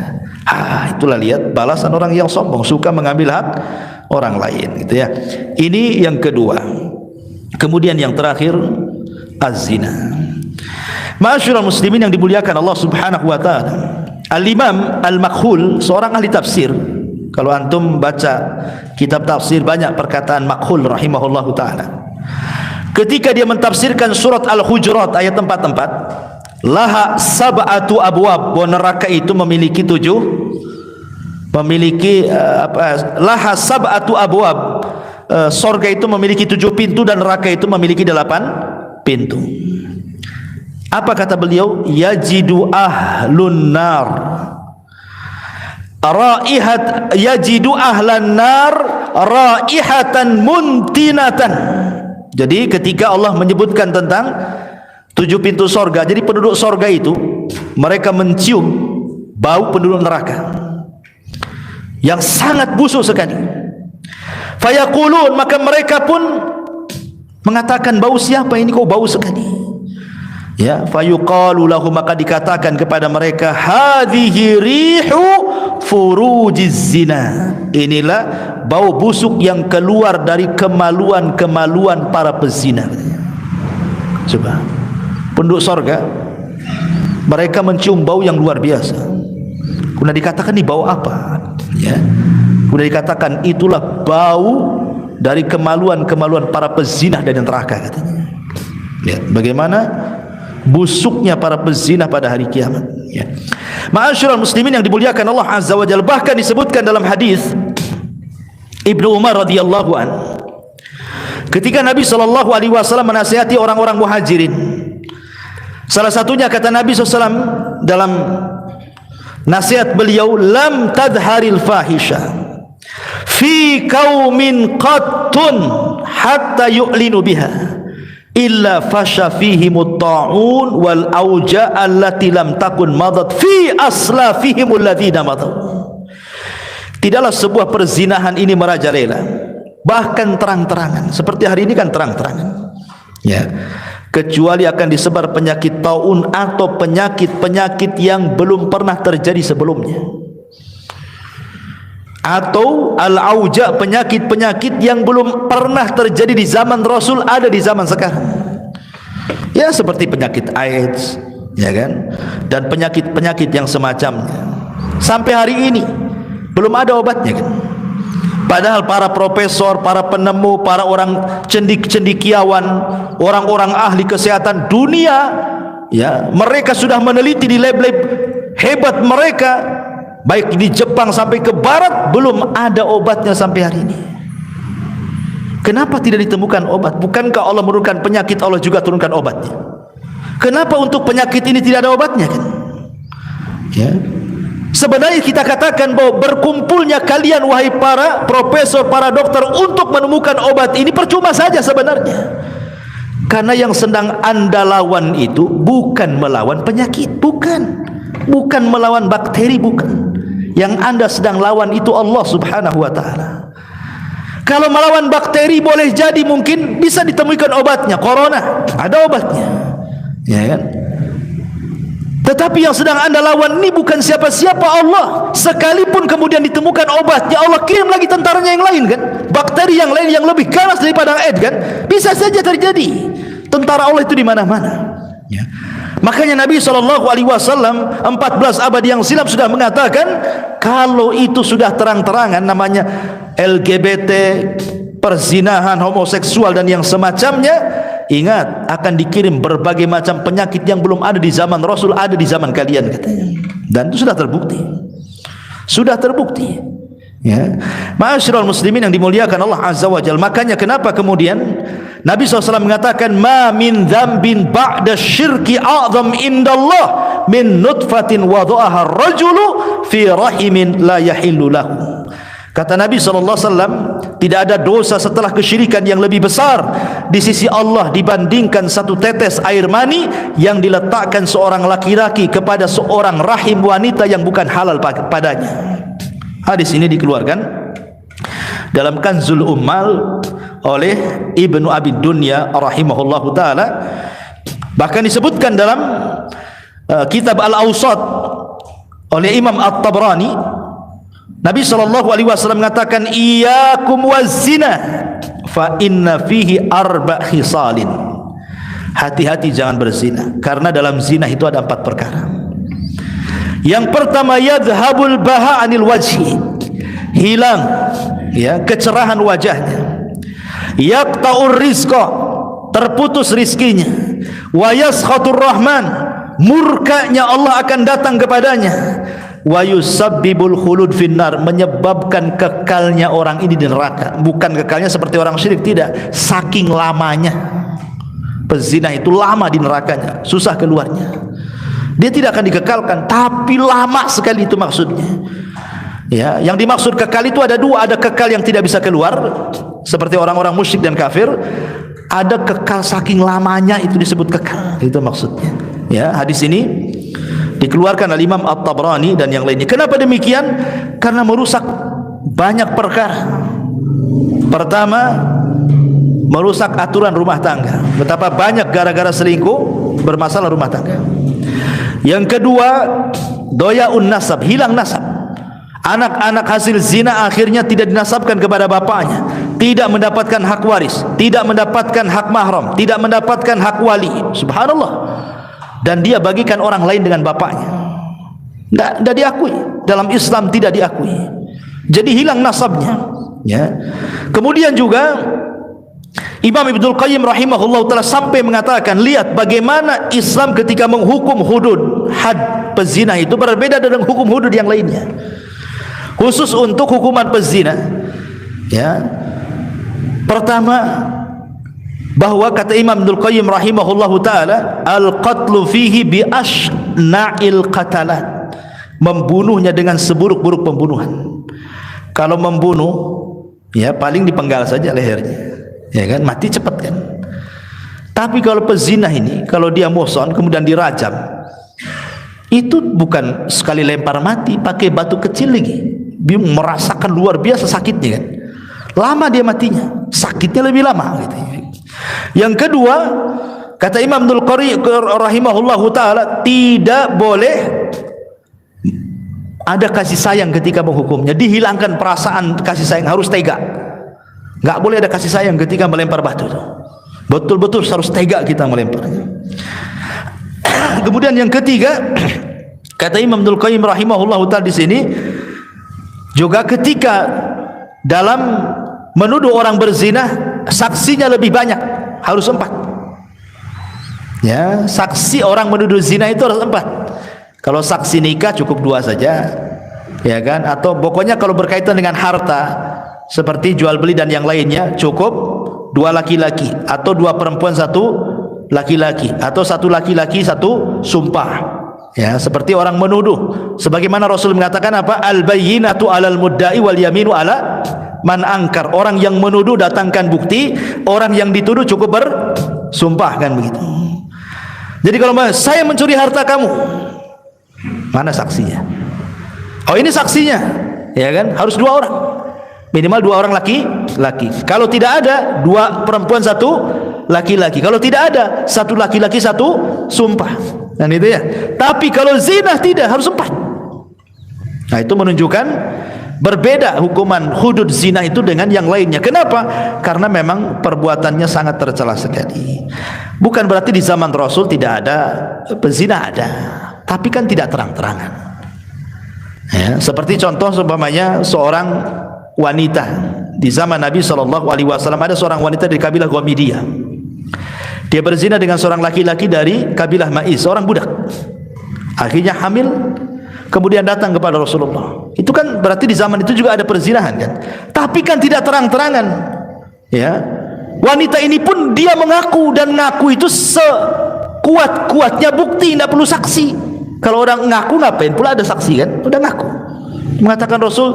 Itulah lihat balasan orang yang sombong, suka mengambil hak orang lain, gitu ya. Ini yang kedua. Kemudian yang terakhir, az-zina. Ma'asyiral muslimin yang dimuliakan Allah Subhanahu wa taala. Al-Imam Al-Makhul, seorang ahli tafsir. Kalau antum baca kitab tafsir, banyak perkataan Makhul rahimahullahu taala. Ketika dia mentafsirkan surat Al-Hujurat ayat 4, laha sab'atu abwab, bahwa neraka itu memiliki 7, laha sab'atu abwab, sorga itu memiliki 7 pintu dan neraka itu memiliki 8 pintu. Apa kata beliau? Yajidu ahlun nar raihat, yajidu ahlan nar raihatan muntinatan. Jadi ketika Allah menyebutkan tentang 7 pintu sorga, jadi penduduk sorga itu mereka mencium bau penduduk neraka yang sangat busuk sekali. Fayaqulun, maka mereka pun mengatakan, bau siapa ini kok bau sekali? Ya, fayuqalu lahu, maka dikatakan kepada mereka, hadhihi rihu furujiz zina. Inilah bau busuk yang keluar dari kemaluan-kemaluan para pezina. Coba, penduduk sorga mereka mencium bau yang luar biasa. Kemudian dikatakan ini bau apa? Ya. Kemudian dikatakan itulah bau dari kemaluan-kemaluan para pezina dari neraka, katanya. Ya, bagaimana busuknya para pezina pada hari kiamat. Ya. Ma'asyiral muslimin yang dimuliakan Allah Azza wa Jalla, bahkan disebutkan dalam hadis Ibnu Umar radhiyallahu an, ketika Nabi sallallahu alaihi wasallam menasihati orang-orang Muhajirin, salah satunya kata Nabi SAW dalam nasihat beliau, lam tadharil fahisha fi qaumin qattun hatta yu'linu biha illa fasha fihimut ta'un wal auja allati lam takun madat fi aslafihimul ladzina madaw. Tidaklah sebuah perzinahan ini merajalela, bahkan terang-terangan, seperti hari ini kan terang-terangan, ya, kecuali akan disebar penyakit taun atau penyakit-penyakit yang belum pernah terjadi sebelumnya, atau al-auja, penyakit-penyakit yang belum pernah terjadi di zaman Rasul ada di zaman sekarang, ya, seperti penyakit AIDS, ya kan, dan penyakit-penyakit yang semacamnya. Sampai hari ini belum ada obatnya, kan. Padahal para profesor, para penemu, para orang cendikiawan, orang-orang ahli kesehatan dunia, ya, mereka sudah meneliti di lab-lab hebat mereka, baik di Jepang sampai ke barat, belum ada obatnya sampai hari ini. Kenapa tidak ditemukan obat? Bukankah Allah menurunkan penyakit, Allah juga turunkan obatnya? Kenapa untuk penyakit ini tidak ada obatnya, kan? Ya. Sebenarnya kita katakan bahwa berkumpulnya kalian wahai para profesor, para dokter untuk menemukan obat ini percuma saja sebenarnya. Karena yang sedang Anda lawan itu bukan melawan penyakit, bukan melawan bakteri, bukan. Yang Anda sedang lawan itu Allah Subhanahu wa taala. Kalau melawan bakteri boleh jadi mungkin bisa ditemukan obatnya, corona ada obatnya, ya kan? Tetapi yang sedang Anda lawan ini bukan siapa-siapa, Allah. Sekalipun kemudian ditemukan obatnya, Allah kirim lagi tentaranya yang lain, kan? Bakteri yang lain yang lebih ganas daripada AIDS, kan? Bisa saja terjadi. Tentara Allah itu di mana-mana. Ya. Makanya Nabi SAW 14 abad yang silam sudah mengatakan, kalau itu sudah terang-terangan, namanya LGBT, perzinahan, homoseksual dan yang semacamnya, ingat, akan dikirim berbagai macam penyakit yang belum ada di zaman Rasul, ada di zaman kalian, katanya. Dan itu sudah terbukti. Sudah terbukti. Ya. Ma'asyiral muslimin yang dimuliakan Allah Azza wa Jalla. Makanya kenapa kemudian Nabi SAW mengatakan, ma min dzambin ba'da syirki a'zam indallah min nutfatin wada'aha ar-rajulu fi rahimin la yahillu lahu. Kata Nabi SAW, tidak ada dosa setelah kesyirikan yang lebih besar di sisi Allah dibandingkan satu tetes air mani yang diletakkan seorang laki-laki kepada seorang rahim wanita yang bukan halal padanya. Hadis ini dikeluarkan dalam Kanzul Ummal oleh Ibnu Abi Dunya rahimahullahu ta'ala. Bahkan disebutkan dalam kitab Al-Awsat oleh Imam At-Tabrani, Nabi SAW mengatakan, iyyakum waz-zina fa inna fihi arba' khisalin. Hati-hati jangan berzina, karena dalam zina itu ada 4 perkara. Yang pertama, yadhhabul baha 'anil wajhi, hilang, ya, kecerahan wajahnya. Yaqta'ur rizqa, terputus rizkinya. Wa yaskhatur rahman, murkanya Allah akan datang kepadanya. Wa yusabbibul khulud finnar, menyebabkan kekalnya orang ini di neraka. Bukan kekalnya seperti orang syirik, tidak, saking lamanya. Pezina itu lama di nerakanya, susah keluarnya. Dia tidak akan dikekalkan, tapi lama sekali, itu maksudnya. Ya, yang dimaksud kekal itu ada 2, ada kekal yang tidak bisa keluar seperti orang-orang musyrik dan kafir, ada kekal saking lamanya, itu disebut kekal, itu maksudnya. Ya, hadis ini dikeluarkan oleh Imam At-Tabrani dan yang lainnya. Kenapa demikian? Karena merusak banyak perkara. Pertama, merusak aturan rumah tangga. Betapa banyak gara-gara selingkuh bermasalah rumah tangga. Yang kedua, doyaun nasab, hilang nasab. Anak-anak hasil zina akhirnya tidak dinasabkan kepada bapaknya, tidak mendapatkan hak waris, tidak mendapatkan hak mahram, tidak mendapatkan hak wali. Subhanallah. Dan dia bagikan orang lain dengan bapaknya. Tidak diakui. Dalam Islam tidak diakui. Jadi hilang nasabnya. Ya. Kemudian juga Imam Ibnul Qayyim rahimahullah ta'ala sampai mengatakan, lihat bagaimana Islam ketika menghukum hudud, had pezina itu berbeda dengan hukum hudud yang lainnya. Khusus untuk hukuman pezina, ya. Pertama, bahwa kata Imam Ibnul Qayyim rahimahullahu taala, al-qatlu fihi bi ashna'il qatalat, membunuhnya dengan seburuk-buruk pembunuhan. Kalau membunuh, ya paling dipenggal saja lehernya, ya kan, mati cepat kan. Tapi kalau pezina ini, kalau dia muhsan kemudian dirajam, itu bukan sekali lempar mati, pakai batu kecil lagi. Dia merasakan luar biasa sakitnya kan. Lama dia matinya, sakitnya lebih lama gitu. Yang kedua, kata Imam Ibnul Qayyim rahimahullahu taala, tidak boleh ada kasih sayang ketika menghukumnya. Dihilangkan perasaan kasih sayang, harus tega. Enggak boleh ada kasih sayang ketika melempar batu. Betul-betul harus tega kita melemparnya. Kemudian yang ketiga, kata Imam Ibnul Qayyim rahimahullahu taala di sini, juga ketika dalam menuduh orang berzina, saksinya lebih banyak, harus 4. Ya, saksi orang menuduh zina itu harus 4. Kalau saksi nikah cukup 2 saja, ya kan? Atau pokoknya kalau berkaitan dengan harta seperti jual beli dan yang lainnya, cukup 2 laki-laki, atau 2 perempuan 1 laki-laki, atau 1 laki-laki 1 sumpah. Ya, seperti orang menuduh, sebagaimana Rasul mengatakan apa? Al-bayyinatu 'alal mudda'i wal yaminu 'ala man angkar. Orang yang menuduh datangkan bukti, orang yang dituduh cukup bersumpah, kan begitu. Jadi kalau saya mencuri harta kamu, mana saksinya? Oh, ini saksinya, ya kan? Harus 2 orang, minimal 2 orang laki-laki. Kalau tidak ada, 2 perempuan 1 laki-laki. Kalau tidak ada, 1 laki-laki 1 sumpah. Dan itu ya. Tapi kalau zina tidak, harus 4. Nah, itu menunjukkan berbeda hukuman hudud zina itu dengan yang lainnya. Kenapa? Karena memang perbuatannya sangat tercela sekali. Bukan berarti di zaman Rasul tidak ada pezina, ada, tapi kan tidak terang-terangan. Ya, seperti contoh seumpamanya seorang wanita di zaman Nabi SAW, ada seorang wanita dari kabilah Ghamidiyah. Dia berzina dengan seorang laki-laki dari kabilah Ma'is, seorang budak. Akhirnya hamil, kemudian datang kepada Rasulullah. Itu kan berarti di zaman itu juga ada perzinahan kan. Tapi kan tidak terang-terangan. Ya. Wanita ini pun dia mengaku, dan ngaku itu sekuat-kuatnya bukti, tidak perlu saksi. Kalau orang ngaku ngapain pula ada saksi kan? Udah ngaku. Mengatakan Rasul,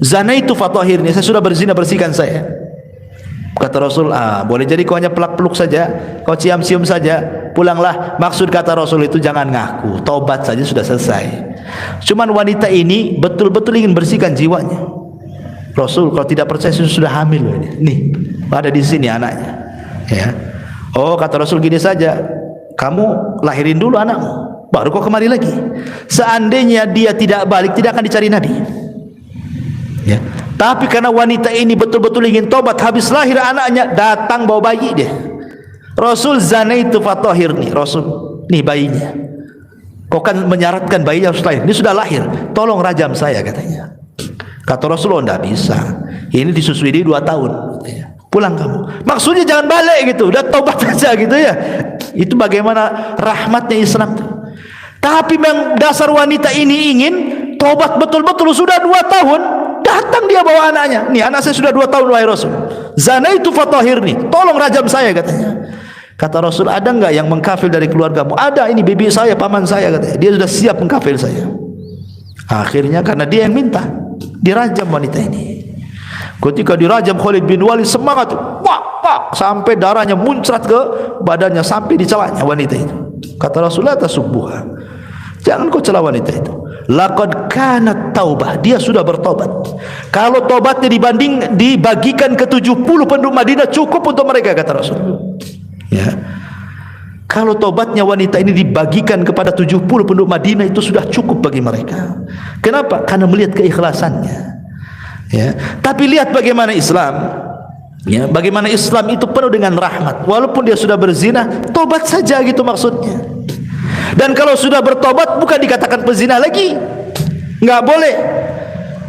zanaitu fatahirni, saya sudah berzina, bersihkan saya. Kata Rasul, boleh jadi kau hanya pelak-peluk saja, kau cium-cium saja, pulanglah. Maksud kata Rasul itu jangan ngaku, taubat saja sudah selesai. Cuman wanita ini betul-betul ingin bersihkan jiwanya. Rasul, kalau tidak percaya sudah hamil loh ini. Nih, ada di sini anaknya. Ya. Oh, kata Rasul gini saja, kamu lahirin dulu anakmu, baru kau kemari lagi. Seandainya dia tidak balik, tidak akan dicari Nabi. Ya. Tapi karena wanita ini betul-betul ingin tobat, habis lahir anaknya, datang bawa bayi dia. Rasul, zanaitu fatahirni. Rasul, nih bayinya. Kau kan menyaratkan bayinya harus lahir. Ini sudah lahir, tolong rajam saya, katanya. Kata Rasul, oh tidak bisa, ini disusui di 2 tahun, katanya. Pulang kamu. Maksudnya jangan balik gitu, udah tobat saja gitu ya. Itu bagaimana rahmatnya Islam. Tapi memang dasar wanita ini ingin tobat betul-betul, sudah 2 tahun. Datang dia bawa anaknya. Nih, anak saya sudah 2 tahun wahai Rasul. Zanaitu fatahirni, tolong rajam saya, katanya. Kata Rasul, ada enggak yang mengkafir dari keluargamu? Ada, ini bibi saya, paman saya, katanya. Dia sudah siap mengkafir saya. Akhirnya karena dia yang minta, dirajam wanita ini. Ketika dirajam, Khalid bin Walid semangat, pak, sampai darahnya muncrat ke badannya, sampai di celaknya wanita itu. Kata Rasul, la tasubbuha, jangan kau cela wanita itu. Laqad kanat taubah, dia sudah bertobat. Kalau tobatnya dibagikan ke 70 penduduk Madinah, cukup untuk mereka, kata Rasul. Ya. Kalau tobatnya wanita ini dibagikan kepada 70 penduduk Madinah, itu sudah cukup bagi mereka. Kenapa? Karena melihat keikhlasannya. Ya. Tapi lihat bagaimana Islam, ya, bagaimana Islam itu penuh dengan rahmat. Walaupun dia sudah berzina, tobat saja gitu maksudnya. Dan kalau sudah bertobat bukan dikatakan pezina lagi, nggak boleh.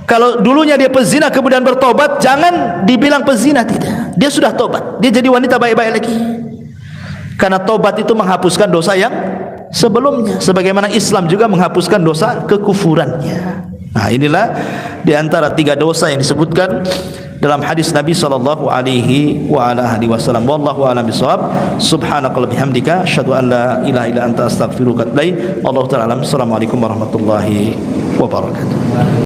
Kalau dulunya dia pezina kemudian bertobat, jangan dibilang pezina, tidak. Dia sudah tobat, dia jadi wanita baik-baik lagi. Karena tobat itu menghapuskan dosa yang sebelumnya, sebagaimana Islam juga menghapuskan dosa kekufurannya. Nah, inilah di antara 3 dosa yang disebutkan dalam hadis Nabi sallallahu alaihi wa ala alihi wasallam. Wallahu a'lam bishawab. Subhanakallahumma bihamdika asyhadu an la ilaha illa anta astaghfiruka wa atubu ilaik. Wallahu ta'ala alam. Assalamualaikum warahmatullahi wabarakatuh.